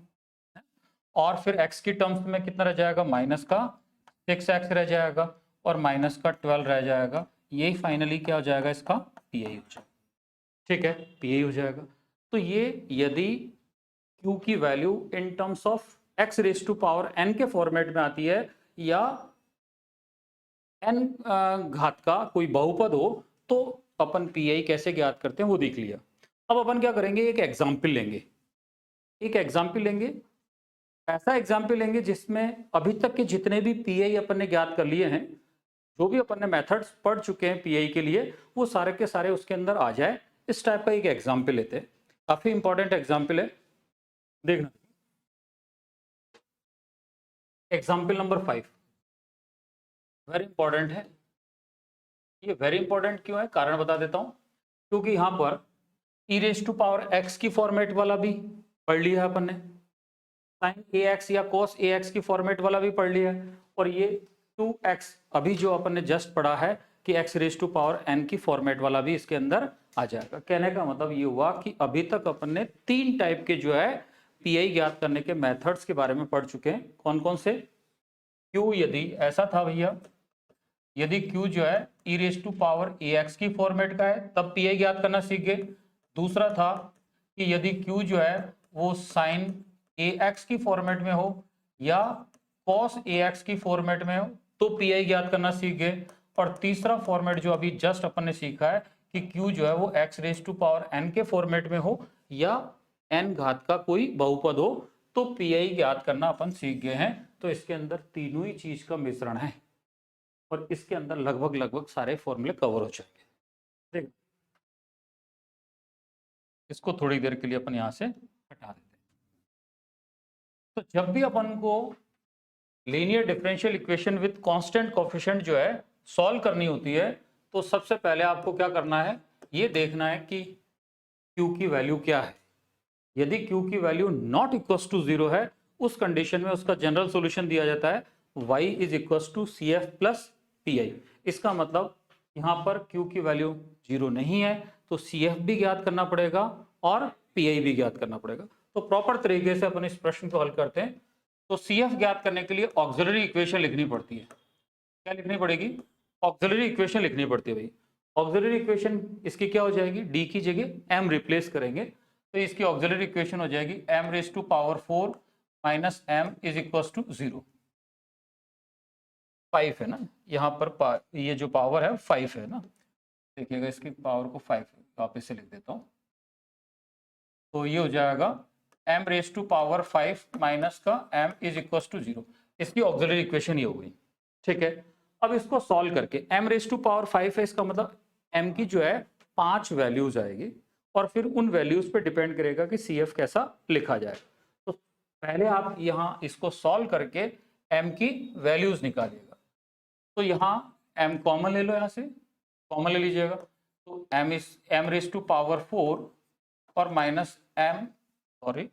और फिर x की टर्म्स में कितना रह जाएगा, माइनस का 6x रह जाएगा और माइनस का 12 रह जाएगा। यही फाइनली क्या हो जाएगा, इसका पीआई हो जाएगा। ठीक है, पीआई हो जाएगा। तो ये यदि q की value in terms of x raise to power n के फॉर्मेट में आती है या n घात का कोई बहुपद हो तो अपन पीआई कैसे ज्ञात करते हैं वो देख लिया। अब अपन क्या करेंगे, एक एग्जाम्पल लेंगे, ऐसा एग्जाम्पल लेंगे जिसमें अभी तक के जितने भी पीआई अपन ने ज्ञात कर लिए हैं, जो भी अपन ने मेथड्स पढ़ चुके हैं पीआई के लिए, वो सारे के सारे उसके अंदर आ जाए। इस टाइप का एक एग्जाम्पल लेते हैं। काफी इंपॉर्टेंट एग्जाम्पल है, देखना। एग्जाम्पल नंबर 5 वेरी इंपॉर्टेंट है। ये वेरी इंपॉर्टेंट क्यों है, कारण बता देता हूं। क्योंकि यहां पर e raise to power x की फॉर्मेट वाला भी पढ़ लिया है अपन ने, sin ax या cos ax की फॉर्मेट वाला भी पढ़ लिया है, और ये 2x अभी जो अपन ने जस्ट पढ़ा है कि x raise to power n की फॉर्मेट वाला भी इसके अंदर आ जाएगा। कहने का मतलब ये हुआ कि अभी तक अपन ने 3 टाइप के जो है पीआई ज्ञात करने के मेथड्स के बारे में पढ़ चुके हैं। कौन कौन से? Q यदि ऐसा था भैया, यदि Q जो है e raise to power ax की फॉर्मेट का है तब पीआई ज्ञात करना सीख गए। दूसरा था कि यदि Q जो है वो साइन ax की फॉर्मेट में हो या cos ax की फॉर्मेट में हो तो पीआई ज्ञात करना सीख गए। और तीसरा फॉर्मेट जो अभी जस्ट अपन ने सीखा है कि Q जो है वो x raise to power n के फॉर्मेट में हो या n घात का कोई बहुपद हो तो पीआई ज्ञात करना अपन सीख गए हैं। तो इसके अंदर तीनों ही चीज का मिश्रण है और इसके अंदर लगभग सारे फॉर्मूले कवर हो जाएंगे। ठीक, इसको थोड़ी देर के लिए अपन यहां से हटा देते हैं। तो जब भी अपन को linear differential equation with constant coefficient जो है सॉल्व करनी होती है तो सबसे पहले आपको क्या करना है, ये देखना है कि Q की वैल्यू क्या है। यदि Q की वैल्यू नॉट इक्वल टू 0 है उस कंडीशन में उसका जनरल सॉल्यूशन दिया जाता है y is equal to CF plus PI। इसका मतलब यहाँ पर Q की वैल्यू 0 नहीं है तो CF भी ज्ञात करना पड़ेगा और PI भी ज्ञात करना पड़ेगा। तो प्रॉपर तरीके से अपन इस प्रश्न को हल करते हैं। तो CF ज्ञात करने के लिए ऑक्सिलरी इक्वेशन लिखनी पड़ती है। क्या लिखनी पड़ेगी? ऑक्सिलरी इक्वेशन लिखनी पड़ती है भाई। ऑक्सिलरी इक्वेशन इसकी क्या हो जाएगी, d की जगह m रिप्लेस करेंगे तो इसकी ऑक्सिलरी इक्वेशन हो जाएगी m raise to power 4 minus m is equal to 0। 5 है ना यहाँ पर, ये जो पावर है 5 है ना, देखिएगा इसकी पावर को 5 वापस से लिख देता हूँ। तो ये हो जाएगा m raise to power 5 minus का m इज इक्वल टू 0। इसकी ऑक्सिलरी इक्वेशन ये हो गई। ठीक है, अब इसको सॉल्व करके m रेज टू पावर 5 है, इसका मतलब m की जो है 5 वैल्यूज आएगी और फिर उन वैल्यूज पे डिपेंड करेगा कि CF कैसा लिखा जाए। तो पहले आप यहाँ इसको सॉल्व करके m की वैल्यूज निकालिएगा। तो यहाँ m कॉमन ले लो, यहाँ से कॉमन ले लीजिएगा तो m रेज टू पावर 4 और माइनस m सॉरी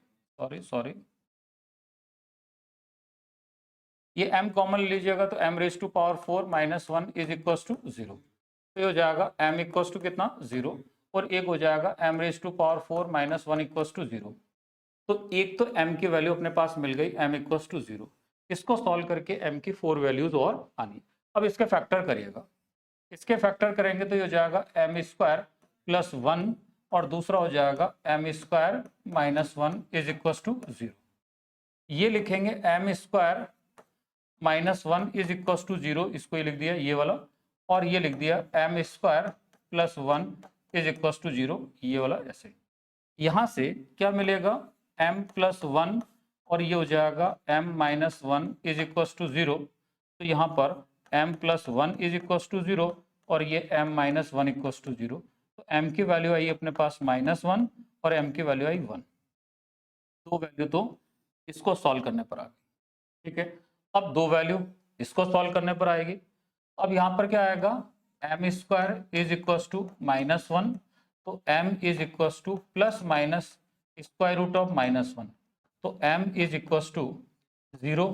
ये m कॉमन लीजिएगा तो m raise to power 4 minus 1 is equal to 0। तो ये हो जाएगा m इक्वल टू कितना 0 और एक हो जाएगा m raise to power 4 minus 1 equal to 0। तो एक तो m की वैल्यू अपने पास मिल गई m इक्वल टू 0। इसको सॉल्व करके m की 4 वैल्यूज और आनी। अब इसके फैक्टर करिएगा, इसके फैक्टर करेंगे तो ये हो जाएगा m स्क्वायर प्लस 1 और दूसरा हो जाएगा m square minus 1 is equal to 0। ये लिखेंगे m square minus 1 is equal to 0, इसको ये लिख दिया ये वाला, और ये लिख दिया m square plus 1 is equal to 0 ये वाला। ऐसे यहाँ से क्या मिलेगा m प्लस 1 और ये हो जाएगा m minus 1 is equal to 0। तो यहाँ पर m plus 1 is equal to 0 और ये m माइनस 1 इक्वल टू 0। तो m की वैल्यू आई अपने पास माइनस 1 और m की वैल्यू आई 1। दो वैल्यू तो इसको सॉल्व करने पर आ गई। ठीक है, अब दो वैल्यू इसको सॉल्व करने पर आएगी। अब यहाँ पर क्या आएगा m square is equal to minus 1 तो m is equal to plus minus square root of minus 1 तो m is equal to 0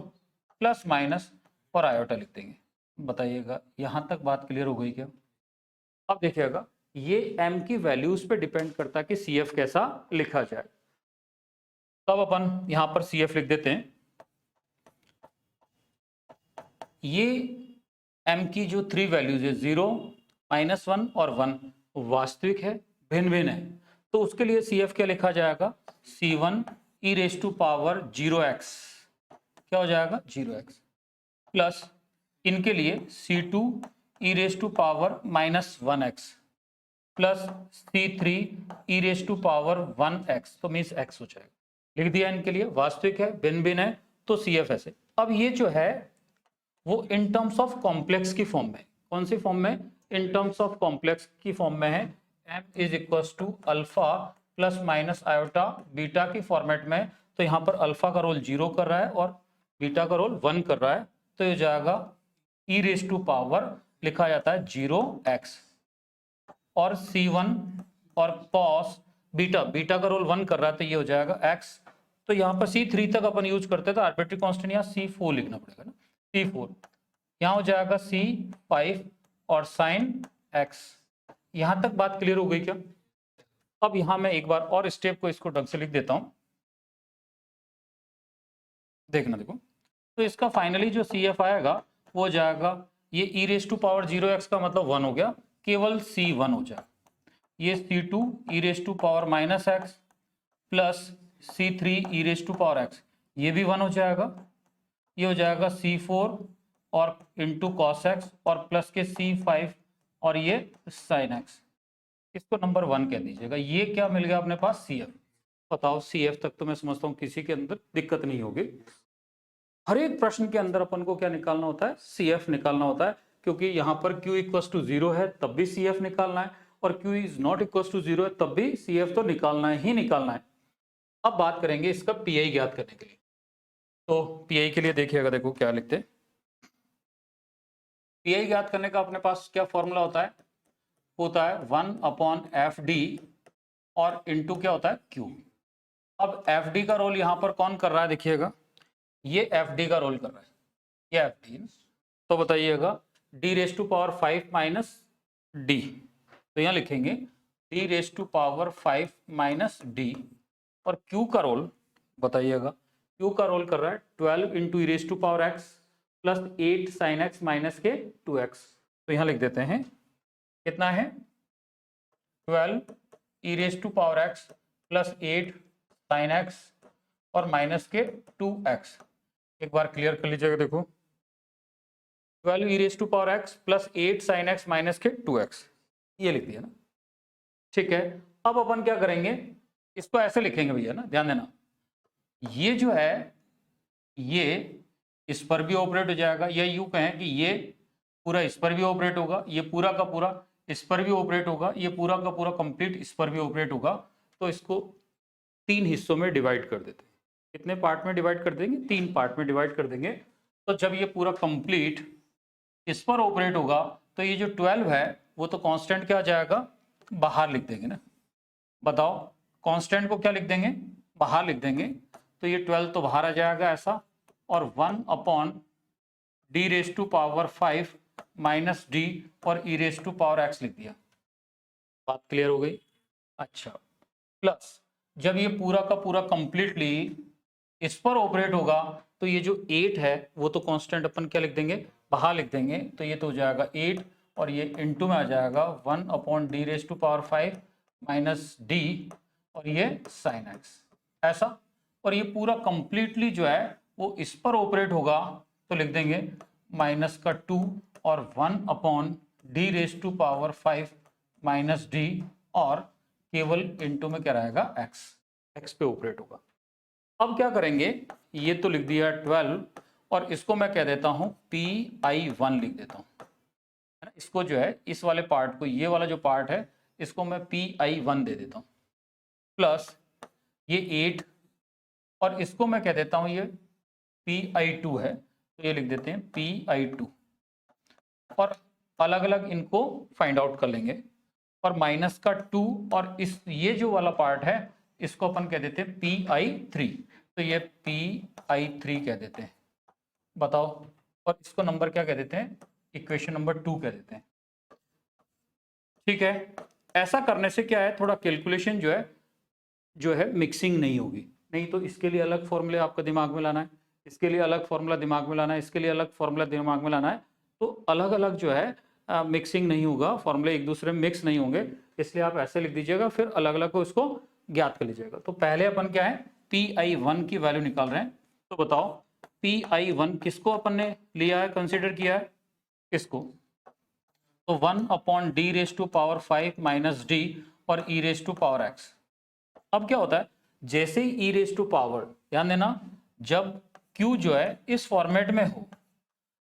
plus minus और आयोटा लिख देंगे। बताइएगा यहाँ तक बात क्लियर हो गई क्या? अब देखिएगा ये m की वैल्यूज पे डिपेंड करता है कि CF कैसा लिखा जाए। तब अपन यहाँ पर CF लिख देते हैं। ये m की जो 3 वैल्यूज है 0 माइनस 1 और 1 वास्तविक है, भिन्न भिन्न है, तो उसके लिए CF क्या लिखा जाएगा C1 e raise to power 0x क्या हो जाएगा 0x प्लस इनके लिए C2 e raise to power minus 1x प्लस C3 e raise to power 1x तो मीन्स x हो जाएगा। लिख दिया, इनके लिए वास्तविक है, भिन्न भिन्न है, तो CF ऐसे। अब ये जो है वो इन टर्म्स ऑफ कॉम्प्लेक्स की फॉर्म में, कौन सी फॉर्म में? इन टर्म्स ऑफ कॉम्प्लेक्स की फॉर्म में है m is equal to alpha plus minus iota beta की फॉर्मेट में, तो यहाँ पर अल्फा का रोल 0 कर रहा है और बीटा का रोल 1 कर रहा है, तो ये जाएगा ई रेस टू पावर लिखा जाता है 0x और C1 और cos बीटा का रोल 1 कर रहा है, तो ये हो जाएगा x। तो यहाँ पर C3 तक अपन यूज करते तो आर्बिट्री कांस्टेंट यहाँ C4 लिखना पड़ेगा ना, C4 यहाँ हो जाएगा C5 और sin x। यहां तक बात क्लियर हो गई क्या? अब यहां मैं एक बार और स्टेप को इसको ढंग से लिख देता हूं, देखना देखो। तो इसका फाइनली जो CF आएगा वो जाएगा, ये ई रेस टू पावर 0x का मतलब 1 हो गया, केवल C1 हो जाएगा। ये C2 e raise to power -x plus C3 e raise to power x, ये भी 1 हो जाएगा। ये हो जाएगा C4 और इंटू कॉस एक्स और प्लस के C5 और ये sin x, इसको नंबर 1 कह दीजिएगा। ये क्या मिल गया अपने पास? CF। बताओ CF तक तो मैं समझता हूँ किसी के अंदर दिक्कत नहीं होगी। हर एक प्रश्न के अंदर अपन को क्या निकालना होता है? CF निकालना होता है, क्योंकि यहाँ पर Q इक्वल टू 0 है तब भी CF निकालना है और Q is not equal to 0 है तब भी CF तो निकालना ही निकालना है। अब बात करेंगे इसका PI ज्ञात करने के लिए। तो PI के लिए देखिएगा, देखो क्या लिखते हैं। PI ज्ञात करने का अपने पास क्या फॉर्मूला होता है? 1/FD और इंटू क्या होता है? Q। अब FD का रोल यहाँ पर कौन कर रहा है? देखिएगा, ये FD का रोल कर रहा है, ये FD। तो बताइएगा D raise to power 5 minus D, तो यहाँ लिखेंगे D raise to power 5 minus D और Q का रोल बताइएगा, Q का रोल कर रहा है 12 into e raise to power x plus 8 sine x minus के 2x। तो यहाँ लिख देते हैं कितना है? 12 e raise to power x plus 8 sine x और माइनस के 2x। एक बार क्लियर कर लीजिएगा, देखो 12 e raise to power x plus 8 sine x minus के 2x, ये लिख दिया ना। ठीक है, अब अपन क्या करेंगे, इसको ऐसे लिखेंगे भैया ना, ध्यान देना। ये जो है ये इस पर भी ऑपरेट हो जाएगा, या यूं कहें कि ये पूरा इस पर भी ऑपरेट होगा, ये पूरा का पूरा इस पर भी ऑपरेट होगा, ये पूरा का पूरा कंप्लीट इस पर भी ऑपरेट होगा। तो इसको 3 हिस्सों में डिवाइड कर देते हैं। कितने पार्ट में डिवाइड कर देंगे? 3 पार्ट में डिवाइड कर देंगे। तो जब ये पूरा कंप्लीट इस पर ऑपरेट होगा तो ये जो 12 है वो तो कांस्टेंट क्या आ जाएगा? बाहर लिख देंगे ना। बताओ कांस्टेंट को क्या लिख देंगे? बाहर लिख देंगे। तो ये 12 तो बाहर आ जाएगा ऐसा, और 1/d raise to power 5 minus d और e raise to power x लिख दिया। बात क्लियर हो गई? अच्छा, प्लस जब ये पूरा का पूरा कंप्लीटली इस पर ऑपरेट होगा तो ये जो 8 है वो तो कांस्टेंट अपन क्या लिख देंगे? बाहर लिख देंगे। तो ये तो हो जाएगा 8 और ये इनटू में आ जाएगा 1/d raise to power 5 minus d और ये साइन x ऐसा। और ये पूरा कंप्लीटली जो है वो इस पर ऑपरेट होगा तो लिख देंगे माइनस का 2 और 1/d raise to power 5 minus d और केवल इनटू में क्या रहेगा? x पे ऑपरेट होगा। अब क्या करेंगे, ये तो लिख दिया 12 और इसको मैं कह देता हूं PI1 लिख देता हूं, है ना। इसको जो है इस वाले पार्ट को, ये वाला जो पार्ट है इसको मैं PI1 दे देता हूं, प्लस ये 8 और इसको मैं कह देता हूं ये PI2 है, तो ये लिख देते हैं PI2 और अलग अलग इनको फाइंड आउट कर लेंगे। और माइनस का 2 और इस ये जो वाला पार्ट है इसको अपन कह देते हैं PI3, तो ये PI3 कह देते हैं। बताओ, और इसको नंबर क्या कह देते हैं? इक्वेशन नंबर 2 कह देते हैं। ठीक है, ऐसा करने से क्या है, थोड़ा कैलकुलेशन जो है मिक्सिंग नहीं होगी। नहीं तो इसके लिए अलग फॉर्मूले आपका दिमाग में लाना है, इसके लिए अलग फॉर्मूला दिमाग में लाना है, इसके लिए अलग फॉर्मूला दिमाग में लाना है, तो अलग अलग जो है मिक्सिंग नहीं होगा, फॉर्मूले एक दूसरे में मिक्स नहीं होंगे। इसलिए आप ऐसे लिख दीजिएगा, फिर अलग अलग को इसको ज्ञात कर लीजिएगा। तो पहले अपन क्या है, PI1 की वैल्यू निकाल रहे हैं। तो बताओ PI1 किसको अपन ने लिया है, कंसिडर किया है? किसको? तो 1/d raise to power 5 minus d और e raise to power x। अब क्या होता है, जैसे ही e रेस टू पावर, ध्यान देना, जब q जो है इस फॉर्मेट में हो,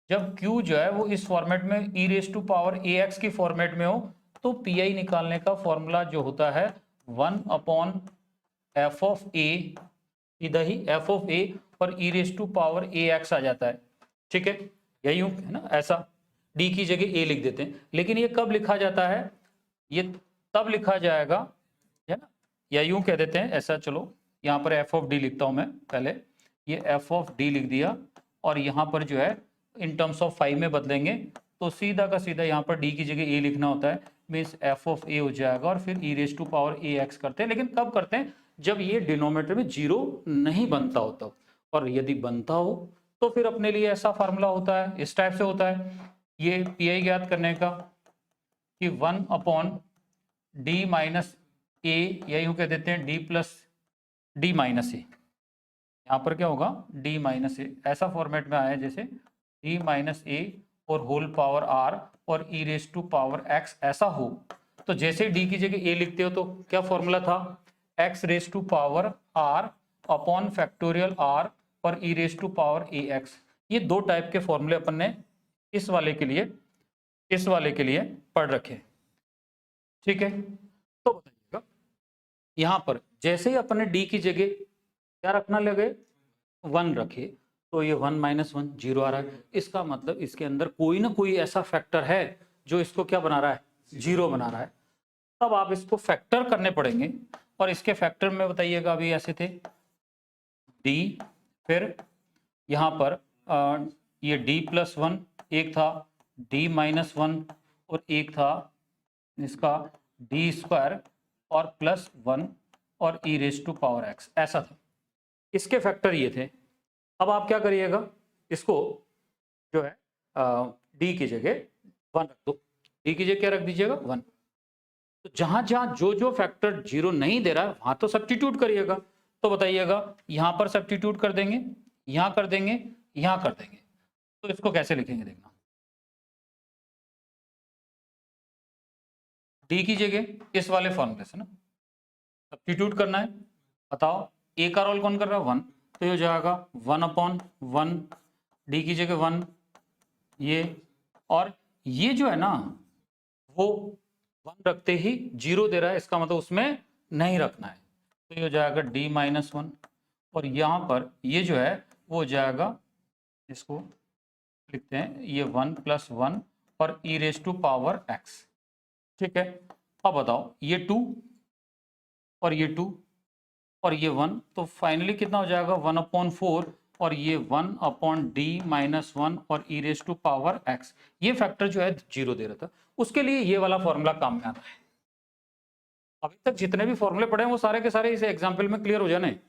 जब q जो है वो इस फॉर्मेट में e raise to power ax की फॉर्मेट में हो, तो PI निकालने का फॉर्मूला जो होता है 1/f(a), सीधा ही f(a) और e⁻⁴ आ जाता है। ठीक है, यही है ना, ऐसा d की जगह a लिख देते हैं। लेकिन ये कब लिखा जाता है, ये तब लिखा जाएगा, है ना, या यूं कह देते हैं ऐसा। चलो यहाँ पर f(d) लिखता हूं मैं पहले, ये f(d) लिख दिया, और यहाँ पर जो है इन टर्म्स ऑफ 5 में बदलेंगे तो सीधा का सीधा यहाँ पर d की जगह a लिखना होता है, मीन्स f(a) हो जाएगा, और फिर e⁻⁴ करते हैं। लेकिन कब करते हैं, जब ये डिनोमिनेटर में 0 नहीं बनता होता, और यदि बनता हो तो फिर अपने लिए ऐसा फार्मूला होता है, इस टाइप से होता है ये पीआई ज्ञात करने का, कि 1/d-a, या यूं कह देते हैं d+d-a। यहाँ पर क्या होगा, d-a, ऐसा फॉर्मेट में आया जैसे d-a और होल पावर r और e⁻x ऐसा हो। तो जैसे d की जगह a लिखते हो तो क्या फॉर्मूला था, x⁻r अपॉन फैक्टोरियल r और e⁻ax। ये दो टाइप के फॉर्मूले अपन ने इस वाले के लिए पढ़ रखे। ठीक है, तो बताइएगा यहां पर जैसे ही अपन ने d की जगह क्या रखना लगे, 1 रखे, तो ये 1 - 1 0 आ रहा है। इसका मतलब इसके अंदर कोई ना कोई ऐसा फैक्टर है जो इसको क्या बना रहा है, 0 बना रहा है। तब आप इसको फैक्टर करने पड़ेंगे, और इसके फैक्टर में बताइएगा, अभी ऐसे थे d, फिर यहाँ पर ये d+1 एक था, d-1 और एक था इसका d² और +1 और e⁻x, ऐसा था। इसके फैक्टर ये थे। अब आप क्या करिएगा, इसको जो है d की जगह 1 रख दो, d की जगह क्या रख दीजिएगा, 1। तो जहां जहां जो फैक्टर 0 नहीं दे रहा है वहां तो सब्स्टिट्यूट करिएगा। तो बताइएगा, यहां पर सब्स्टिट्यूट कर देंगे, यहां कर देंगे, यहां कर देंगे। तो इसको कैसे लिखेंगे, देखना, d की जगह इस वाले फॉर्मूले से ना सब्स्टिट्यूट करना है। बताओ a का रोल कौन कर रहा है, 1, तो ये हो जाएगा 1/1, d की जगह 1, ये, और ये जो है ना वो 1 रखते ही 0 दे रहा है, इसका मतलब उसमें नहीं रखना है। तो ये हो जाएगा d-1, और यहाँ पर ये जो है वो हो जाएगा, इसको लिखते हैं ये 1 + 1 और e⁻x। ठीक है, अब बताओ ये 2 और ये 2 और ये 1, तो फाइनली कितना हो जाएगा, 1/4, और ये 1/d-1 और e⁻x। ये फैक्टर जो है 0 दे रहा था, उसके लिए ये वाला फॉर्मूला काम में आता है। अभी तक जितने भी फॉर्मूले पढ़े हैं वो सारे के सारे इस एग्जाम्पल में क्लियर हो जाने।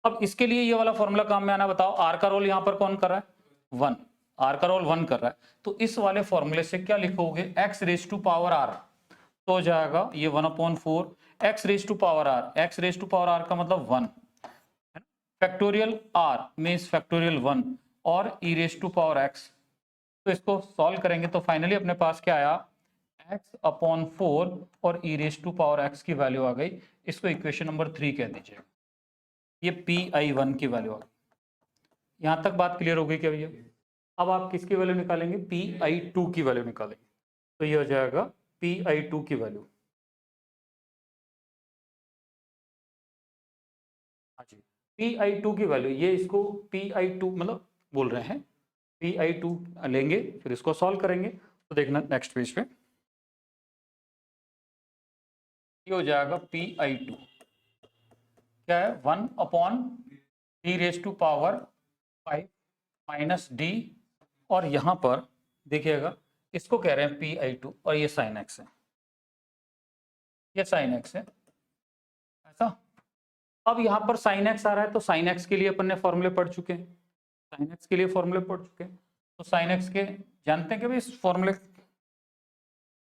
अब इसके लिए ये वाला फॉर्मूला काम में आना। बताओ r का रोल यहाँ पर कौन कर रहा है, 1, r का रोल 1 कर रहा है, तो इस वाले फॉर्मूले से क्या लिखोगे, x⁻r, तो हो जाएगा ये 1/4 x⁻r का मतलब 1, फैक्टोरियल r मीन्स फैक्टोरियल 1 और e⁻x। तो इसको सॉल्व करेंगे तो फाइनली अपने पास क्या आया, x/4 और e⁻x की वैल्यू आ गई। इसको इक्वेशन नंबर 3 कह दीजिए। ये pi1 की वैल्यू आ गई। यहां तक बात क्लियर हो गई क्या भैया? अब आप किसकी वैल्यू निकालेंगे, pi2 की वैल्यू निकालेंगे। तो ये हो जाएगा pi2 की वैल्यू, हाँ जी, pi2 की वैल्यू, ये इसको pi2 मतलब बोल रहे हैं, pi2 लेंगे, फिर इसको सॉल्व करेंगे। तो देखना नेक्स्ट पेज पे, ये हो जाएगा pi2 क्या है, 1/d⁻5 - d, और यहां पर देखिएगा इसको कह रहे हैं pi2 और ये sin x है, ये sin x है, ऐसा। अब यहां पर sin x आ रहा है, तो sin x के लिए अपन ने फॉर्मूले पढ़ चुके हैं, sin x के लिए फॉर्मूले पढ़ चुके हैं। तो sin x के जानते हैं कि भाई इस फॉर्मूले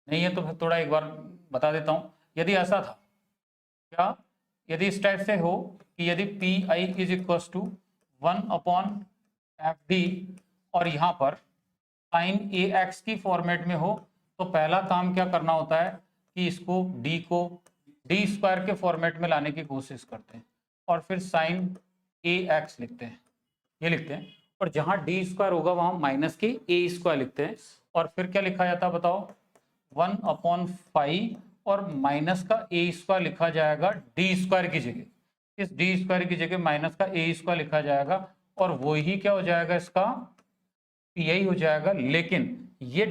नहीं है तो फिर थोड़ा एक बार बता देता हूं। यदि ऐसा था क्या, यदि इस टाइप से हो कि यदि pi = 1/fd और यहाँ पर sin ax की फॉर्मेट में हो, तो पहला काम क्या करना होता है कि इसको d को d² के फॉर्मेट में लाने की कोशिश करते हैं, और फिर sin ax लिखते हैं, ये लिखते हैं, और जहां d² होगा वहां माइनस के a² लिखते हैं, और फिर क्या लिखा जाता है बताओ, 1/5 और माइनस का ए स्क्वायर लिखा जाएगा डी स्क्वायर की जगह। इस डी स्क्वायर की जगह माइनस का ए स्क्वायर लिखा जाएगा और वही क्या हो जाएगा, इसका पीआई हो जाएगा। लेकिन ये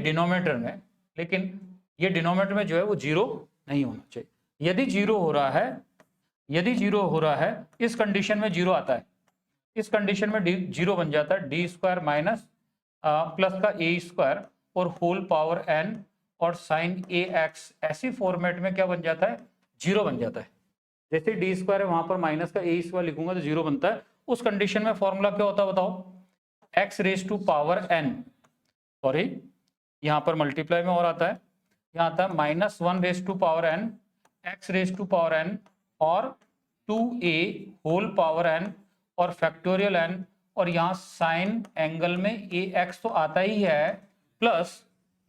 डिनोमिनेटर में जो है वो जीरो नहीं होना चाहिए। यदि जीरो हो रहा है इस कंडीशन में जीरो आता है, इस कंडीशन में जीरो बन जाता है डी स्क्वायर माइनस प्लस का ए स्क्वायर और होल पावर एन और साइन ए एक्स, ऐसी फॉर्मेट में क्या बन जाता है, जीरो बन जाता है। जैसे डी स्क्वायर है वहां पर माइनस का ए स्क्वायर लिखूंगा तो जीरो बनता है। उस कंडीशन में फॉर्मूला क्या होता है बताओ, x raise to power n, sorry यहाँ पर मल्टीप्लाई में और आता है, यहाँ आता है minus one raise to power n x raise to power N और 2a होल पावर एन और फैक्टोरियल एन, और यहाँ साइन एंगल में ए एक्स तो आता ही है प्लस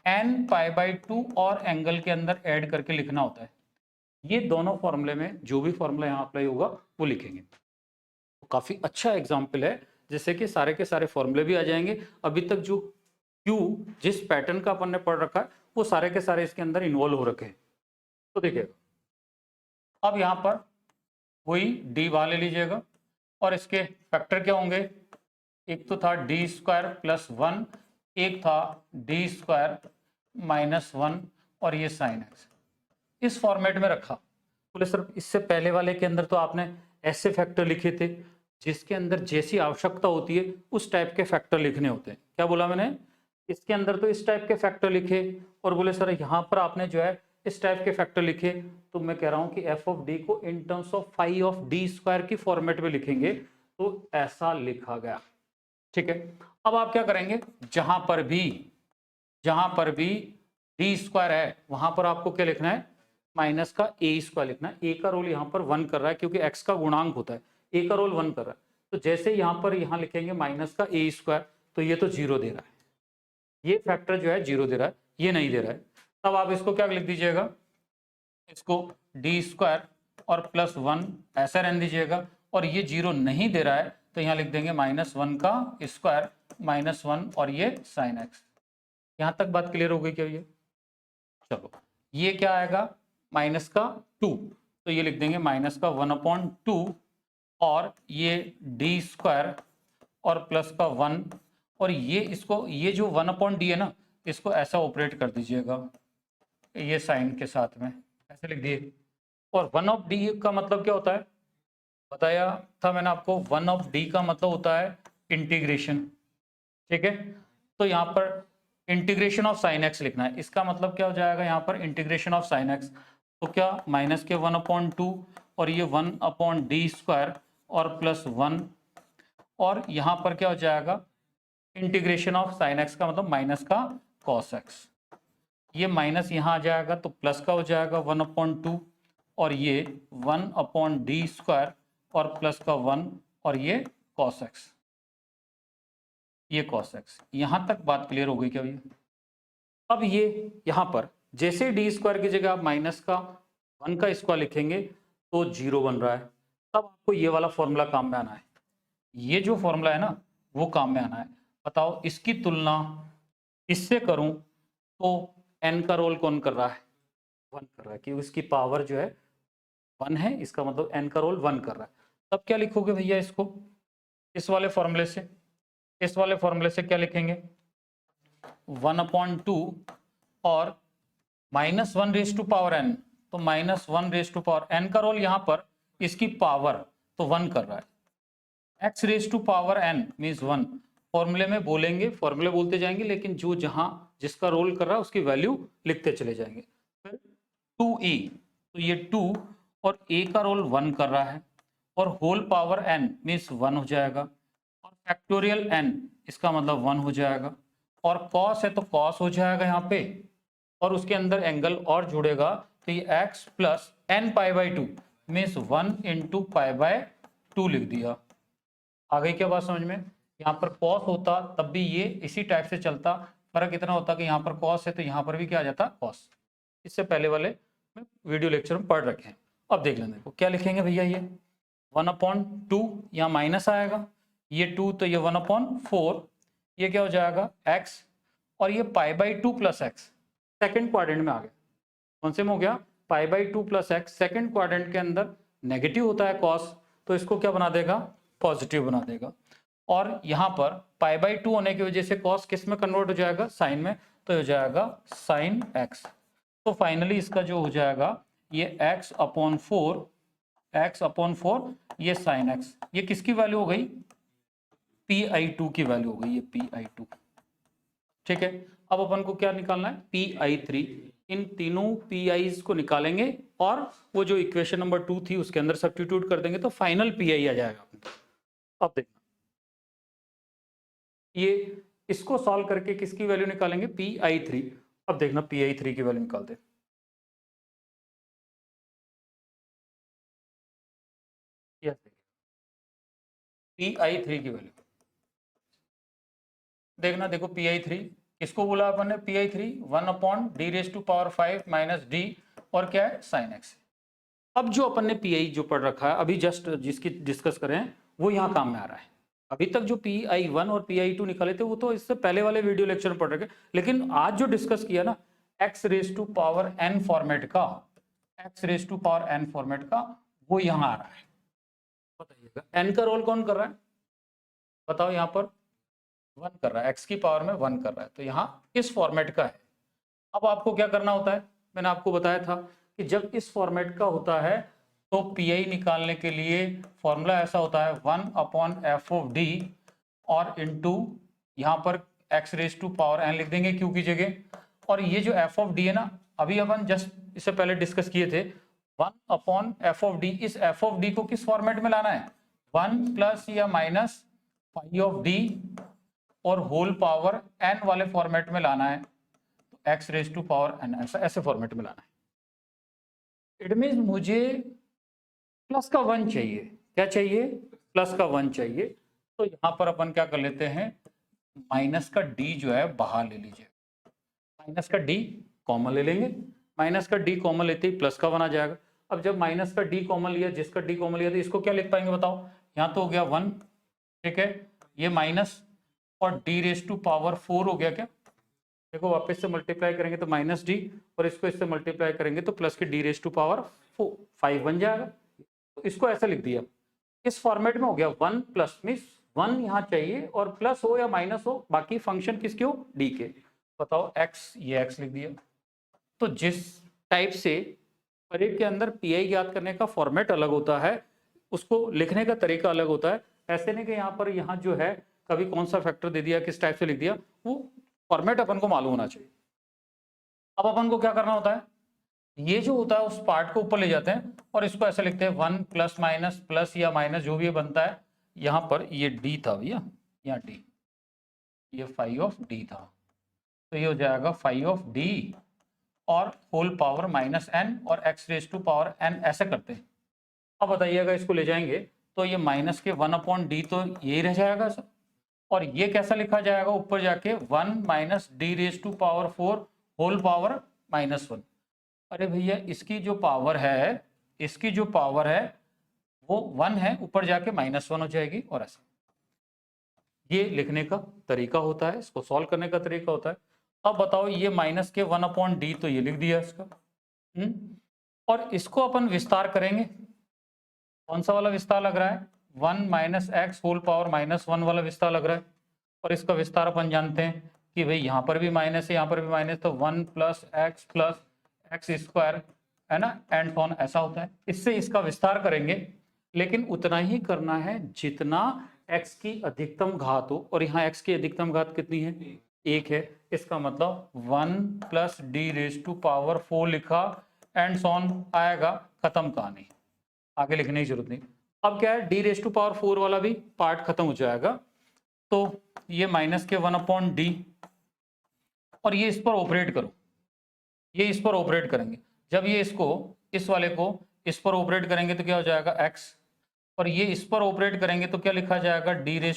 एन पाई बाई 2 और एंगल के अंदर ऐड करके लिखना होता है। ये दोनों फॉर्मूले में जो भी फॉर्मूला यहाँ अप्लाई होगा वो लिखेंगे। तो काफी अच्छा एग्जाम्पल है, जिससे कि सारे के सारे फॉर्मूले भी आ जाएंगे। अभी तक जो क्यू जिस पैटर्न का अपन ने पढ़ रखा है वो सारे के सारे इसके अंदर इन्वॉल्व हो रखे हैं। तो देखिए अब यहाँ पर वही डी बाहर ले लीजिएगा और इसके फैक्टर क्या होंगे, एक तो था डी स्क्वायर प्लस 1, एक था डी स्क्वायर माइनस 1 और ये साइन एक्स। इस फॉर्मेट में रखा। बोले सर इससे पहले वाले के अंदर तो आपने ऐसे फैक्टर लिखे थे जिसके अंदर जैसी आवश्यकता होती है उस टाइप के फैक्टर लिखने होते हैं। क्या बोला मैंने, इसके अंदर तो इस टाइप के फैक्टर लिखे, और बोले सर यहाँ पर आपने जो है इस टाइप के फैक्टर लिखे। तो मैं कह रहा हूँ कि एफ ऑफ डी को in terms of phi of D square की फॉर्मेट में लिखेंगे, तो ऐसा लिखा गया। ठीक है, अब आप क्या करेंगे, जहां पर भी डी स्क्वायर है वहां पर आपको क्या लिखना है, माइनस का ए स्क्वायर लिखना है। ए का रोल यहाँ पर 1 कर रहा है क्योंकि एक्स का गुणांक होता है, ए का रोल 1 कर रहा है। तो जैसे यहाँ लिखेंगे माइनस का ए स्क्वायर, तो ये तो जीरो दे रहा है, ये फैक्टर जो है जीरो दे रहा है, ये नहीं दे रहा है। तब आप इसको क्या लिख दीजिएगा, इसको डी स्क्वायर और प्लस 1 ऐसा रहने दीजिएगा, और ये जीरो नहीं दे रहा है तो यहाँ लिख देंगे माइनस 1 का स्क्वायर माइनस 1 और ये साइन एक्स। यहाँ तक बात क्लियर हो गई क्या ये? चलो ये क्या आएगा, माइनस का 2, तो ये लिख देंगे माइनस का 1/2 और ये डी स्क्वायर और प्लस का 1, और ये इसको, ये जो 1/d है ना, इसको ऐसा ऑपरेट कर दीजिएगा ये साइन के साथ में, ऐसे लिख दिए। और 1/d का मतलब क्या होता है, बताया था मैंने आपको, 1/d का मतलब होता है इंटीग्रेशन। ठीक है, तो यहाँ पर इंटीग्रेशन ऑफ साइन एक्स लिखना है। इसका मतलब क्या हो जाएगा यहाँ पर, इंटीग्रेशन ऑफ साइन एक्स, तो क्या माइनस के 1/2 और ये 1/d स्क्वायर और प्लस 1, और यहाँ पर क्या हो जाएगा, इंटीग्रेशन ऑफ साइन एक्स का मतलब माइनस का कॉस एक्स। ये माइनस यहाँ आ जाएगा तो प्लस का हो जाएगा 1/2 और ये 1/d स्क्वायर और प्लस का 1 और ये कॉस एक्स, ये कॉस एक्स। यहाँ तक बात क्लियर हो गई क्या भैया? अब ये यहाँ पर जैसे डी स्क्वायर की जगह आप माइनस का 1 का स्क्वायर लिखेंगे तो जीरो बन रहा है। तब आपको ये वाला फॉर्मूला काम में आना है, ये जो फॉर्मूला है ना वो काम में आना है। बताओ इसकी तुलना इससे करूं तो n का रोल कौन कर रहा है, 1 कर रहा है, क्योंकि इसकी पावर जो है 1 है, इसका मतलब n का रोल 1 कर रहा है। तब क्या लिखोगे भैया इसको, इस वाले फॉर्मूले से, इस वाले फॉर्मूले से क्या लिखेंगे, 1/2 और minus 1 raise to power n, तो minus 1 raise to power n का रोल यहाँ पर इसकी पावर तो 1 कर रहा है, x raise to power n means 1। फॉर्मूले में बोलेंगे, फॉर्मूले बोलते जाएंगे, लेकिन जो जहां जिसका रोल कर रहा है उसकी वैल्यू लिखते चले जाएंगे। फिर 2e, तो ये 2 और a का रोल 1 कर रहा है, और होल पावर n मीन्स 1 हो जाएगा, और फैक्टोरियल n इसका मतलब 1 हो जाएगा, और कॉस है तो कॉस हो जाएगा यहाँ पे, और उसके अंदर एंगल और जुड़ेगा तो ये x plus n pi by 2 means 1 into pi by 2 लिख दिया। आ गई क्या बात समझ में? यहाँ पर कॉस होता तब भी ये इसी टाइप से चलता, फर्क इतना होता कि यहाँ पर कॉस है तो यहाँ पर भी क्या आ जाता, कॉस। इससे पहले वाले में वीडियो लेक्चर में पढ़ रखे हैं। अब देख लेंगे क्या लिखेंगे भैया, ये 1/2 यहाँ माइनस आएगा, ये 2 तो ये 1/4, ये क्या हो जाएगा x, और ये pi by 2 plus x. Second quadrant में आ गया, कौन से में हो गया, π/2 प्लस एक्स सेकेंड क्वाड्रेंट के अंदर नेगेटिव होता है कॉस, तो इसको क्या बना देगा, पॉजिटिव बना देगा। और यहाँ पर π/2 होने की वजह से कॉस किस में कन्वर्ट हो जाएगा, साइन में, तो हो जाएगा साइन एक्स। तो फाइनली इसका जो हो जाएगा ये x/4 ये साइन एक्स, ये किसकी वैल्यू हो गई, Pi2 की वैल्यू हो गई, ये Pi2। ठीक है, अब अपन को क्या निकालना है, Pi3। इन तीनों Pi's को निकालेंगे और वो जो इक्वेशन नंबर 2 थी उसके अंदर सब्स्टिट्यूट कर देंगे तो फाइनल Pi आ जाएगा। अब देखना, ये इसको सॉल्व करके किसकी वैल्यू निकालेंगे, Pi3। अब देखना Pi3 की वैल्यू निकालते, Pi3 की वैल्यू देखना, देखो Pi3 किसको बोला अपन ने, Pi3 1/d⁵ माइनस d और क्या है, साइन एक्स। अब जो अपन ने Pi जो पढ़ रखा है अभी जस्ट जिसकी डिस्कस करें वो यहाँ काम में आ रहा है। अभी तक जो Pi1 और Pi2 निकाले थे वो तो इससे पहले वाले वीडियो लेक्चर में पढ़ रखे, लेकिन आज जो डिस्कस किया ना x⁴n फॉर्मेट का, x⁴n फॉर्मेट का, वो यहाँ आ रहा है। बताइएगा n का रोल कौन कर रहा है, बताओ, यहाँ पर 1 कर रहा है, x की पावर में 1 कर रहा है, तो यहाँ इस फॉर्मेट का है। अब आपको क्या करना होता है, मैंने आपको बताया था कि जब इस फॉर्मेट का होता है तो Pi निकालने के लिए फॉर्मूला ऐसा होता है 1/f(d) और इनटू यहाँ पर x⁴n लिख देंगे q की जगह, और ये जो f(d) है ना, अभी अपन जस्ट इससे पहले डिस्कस किए थे 1/f(d), इस f(d) को किस फॉर्मेट में लाना है, 1 प्लस या माइनस φ(d) और होल पावर n वाले फॉर्मेट में लाना है, तो x⁴n ऐसे फॉर्मेट में लाना है। इट मीन मुझे प्लस का 1 चाहिए, क्या चाहिए, प्लस का 1 चाहिए, तो यहां पर अपन क्या कर लेते हैं, माइनस का d जो है बाहर ले लीजिए, माइनस का d कॉमन ले लेंगे, माइनस का d कॉमन लेते ही प्लस का 1 आ जाएगा। अब जब माइनस का d कॉमन लिया, जिसका d कॉमन लिया, तो इसको क्या लिख पाएंगे बताओ, यहाँ तो हो गया 1, ठीक है, ये माइनस और d⁴ हो गया क्या, देखो वापस से मल्टीप्लाई करेंगे तो माइनस d और इसको इससे मल्टीप्लाई करेंगे तो प्लस की d⁴5 बन जाएगा। तो इसको ऐसा लिख दिया, इस फॉर्मेट में हो गया 1 प्लस मीन्स 1 यहाँ चाहिए और प्लस हो या माइनस हो, बाकी फंक्शन किसके हो, d के। बताओ x, ये x लिख दिया। तो जिस टाइप से परीक्षा के अंदर Pi ज्ञात करने का फॉर्मेट अलग होता है, उसको लिखने का तरीका अलग होता है, ऐसे नहीं कि यहाँ पर यहाँ जो है कभी कौन सा फैक्टर दे दिया, किस टाइप से लिख दिया, वो फॉर्मेट अपन को मालूम होना चाहिए। अब अपन को क्या करना होता है, ये जो होता है उस पार्ट को ऊपर ले जाते हैं और इसको ऐसे लिखते हैं 1 प्लस माइनस प्लस या माइनस जो भी ये बनता है, यहाँ पर ये d था भैया, यहाँ d, ये φ(d) था, तो ये हो जाएगा φ(d) और होल पावर माइनस n और x⁴n ऐसे करते हैं। अब बताइएगा इसको ले जाएंगे तो ये माइनस के 1/d तो यही रह जाएगा सर, और ये कैसा लिखा जाएगा ऊपर जाके 1 माइनस d⁴ होल पावर -1। अरे भैया इसकी जो पावर है, इसकी जो पावर है वो 1 है, ऊपर जाके -1 हो जाएगी, और ऐसा ये लिखने का तरीका होता है, इसको सॉल्व करने का तरीका होता है। अब बताओ ये माइनस के 1/d तो ये लिख दिया इसका, और इसको अपन विस्तार करेंगे, कौन सा वाला विस्तार लग रहा है, 1 माइनस एक्स होल पावर -1 वाला विस्तार लग रहा है, और इसका विस्तार अपन जानते हैं कि भाई यहाँ पर भी माइनस है, यहाँ पर भी माइनस, तो 1 प्लस एक्स स्क्वायर है ना, एंड ऑन ऐसा होता है। इससे इसका विस्तार करेंगे, लेकिन उतना ही करना है जितना x की अधिकतम घात हो, और यहाँ x की अधिकतम घात कितनी है, 1 है, इसका मतलब 1 प्लस d⁴ लिखा, एंड ऑन आएगा, खत्म कहानी, आगे लिखने की जरूरत नहीं। अब क्या है, d⁴ वाला भी पार्ट खत्म हो जाएगा, तो ये माइनस के 1/d, और ये इस पर ऑपरेट करो, ये इस पर ऑपरेट करेंगे, जब ये इसको इस वाले को इस पर ऑपरेट करेंगे तो क्या हो जाएगा x, और ये इस पर ऑपरेट करेंगे तो क्या लिखा जाएगा d⁴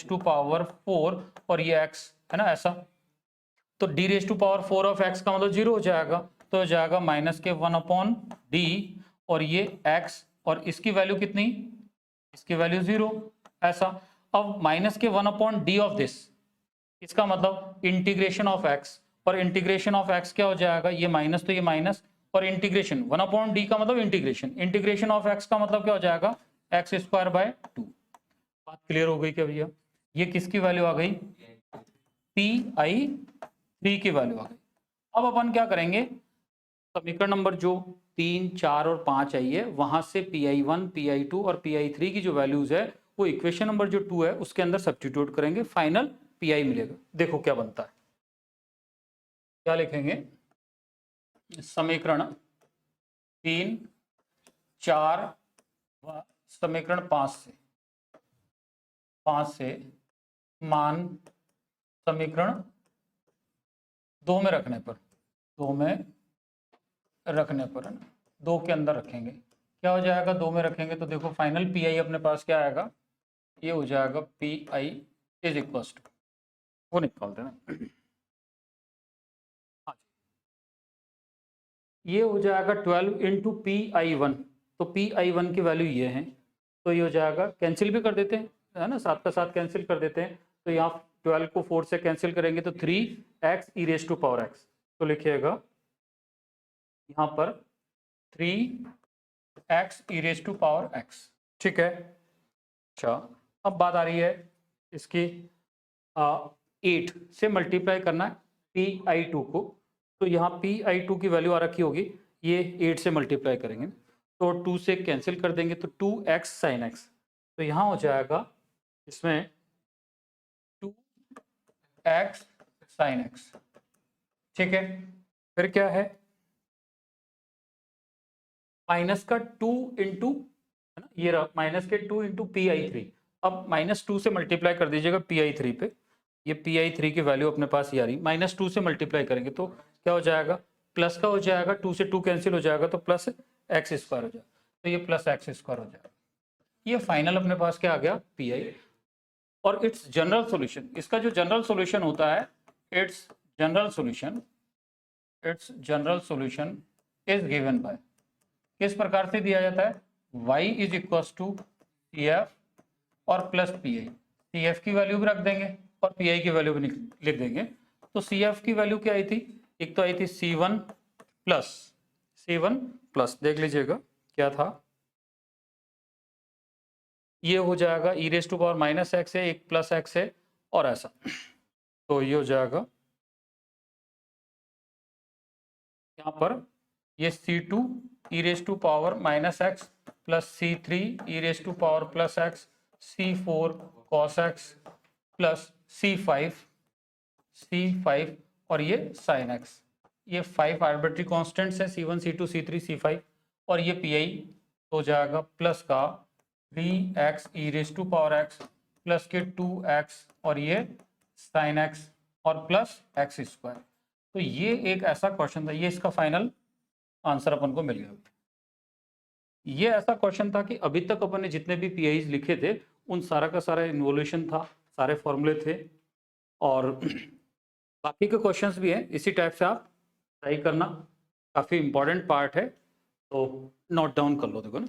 और ये x है ना, ऐसा, तो d⁴ ऑफ x का मतलब 0 हो जाएगा, तो हो जाएगा माइनस के 1/d और ये x, और इसकी वैल्यू कितनी, इसकी वैल्यू 0, ऐसा। अब माइनस के 1/d ऑफ दिस, इसका मतलब इंटीग्रेशन ऑफ x, और इंटीग्रेशन ऑफ x क्या हो जाएगा, ये माइनस तो ये माइनस, और इंटीग्रेशन 1/d का मतलब इंटीग्रेशन ऑफ x का मतलब क्या हो जाएगा x स्क्वायर बाय 2। बात क्लियर हो गई क्या भैया? ये किसकी वैल्यू आ गई? pi3 की वैल्यू आ गई। अब अपन क्या करेंगे, समीकरण नंबर जो 3, 4 और 5 आई है वहां से pi1, pi2 और pi3 की जो वैल्यूज है वो इक्वेशन नंबर जो 2 है उसके अंदर सब्स्टिट्यूट करेंगे, फाइनल pi मिलेगा। देखो क्या बनता है, क्या लिखेंगे, समीकरण 3, 4 व समीकरण 5 से मान समीकरण 2 में रखने पर 2 के अंदर रखेंगे, क्या हो जाएगा? 2 में रखेंगे तो देखो फाइनल पी आई अपने पास क्या आएगा, ये हो जाएगा P I is equal to, वो निकाल देना, ये हो जाएगा 12 इंटू पी आई वन। तो पी आई वन की वैल्यू ये है, तो ये हो जाएगा, कैंसिल भी कर देते हैं, है ना, साथ का साथ कैंसिल कर देते हैं। तो यहाँ 12 को 4 से कैंसिल करेंगे तो 3x e raise to power x, तो लिखिएगा यहाँ पर 3x e raise to power x। ठीक है, अच्छा अब बात आ रही है इसकी 8 से मल्टीप्लाई करना है pi2 को, तो यहाँ pi2 की वैल्यू आ रखी होगी, ये 8 से मल्टीप्लाई करेंगे तो 2 से कैंसिल कर देंगे तो 2x sin x, तो यहाँ हो जाएगा इसमें 2x sin x। ठीक है, फिर क्या है, माइनस का 2 इंटू, है ना, ये रहा माइनस के 2 इंटू pi3। अब -2 से मल्टीप्लाई कर दीजिएगा pi3 पे, ये pi3 की वैल्यू अपने पास ये आ रही, -2 से मल्टीप्लाई करेंगे तो क्या हो जाएगा, प्लस का हो जाएगा, 2 से 2 कैंसिल हो जाएगा तो प्लस x स्क्वायर हो जाएगा, तो ये प्लस x स्क्वायर हो जाएगा। ये फाइनल अपने पास क्या आ गया, pi। और इट्स जनरल सॉल्यूशन, इसका जो जनरल सॉल्यूशन होता है, it's general solution is given by, किस प्रकार से दिया जाता है, y is equal to C F और plus P I. C F की वैल्यू भी रख देंगे और पी आई की वैल्यू भी लिख देंगे। तो सी एफ की वैल्यू क्या आई थी, एक तो आई थी C1 प्लस, देख लीजिएगा क्या था, ये हो जाएगा ई रेज टू पावर -x है, एक प्लस x है और ऐसा, तो ये हो जाएगा यहाँ पर ये C2 e raise to power -x plus C3 e raise to power plus x, C4 cos x plus C5 और ये sin x, ये 5 आर्बिट्री कॉन्स्टेंट्स है, C1 C2 C3 C5, और ये pi हो जाएगा प्लस का 3x e raise to power x plus के 2x और ये sin x और प्लस x स्क्वायर। तो ये एक ऐसा क्वेश्चन था, ये इसका फाइनल आंसर अपन को मिल गया। ये ऐसा क्वेश्चन था कि अभी तक अपन ने जितने भी पीआईज लिखे थे उन सारा का सारा इन्वोल्यूशन था, सारे फॉर्मूले थे, और बाकी के क्वेश्चंस भी हैं इसी टाइप से, आप ट्राई करना, काफ़ी इंपॉर्टेंट पार्ट है, तो नोट डाउन कर लो, देखो ना।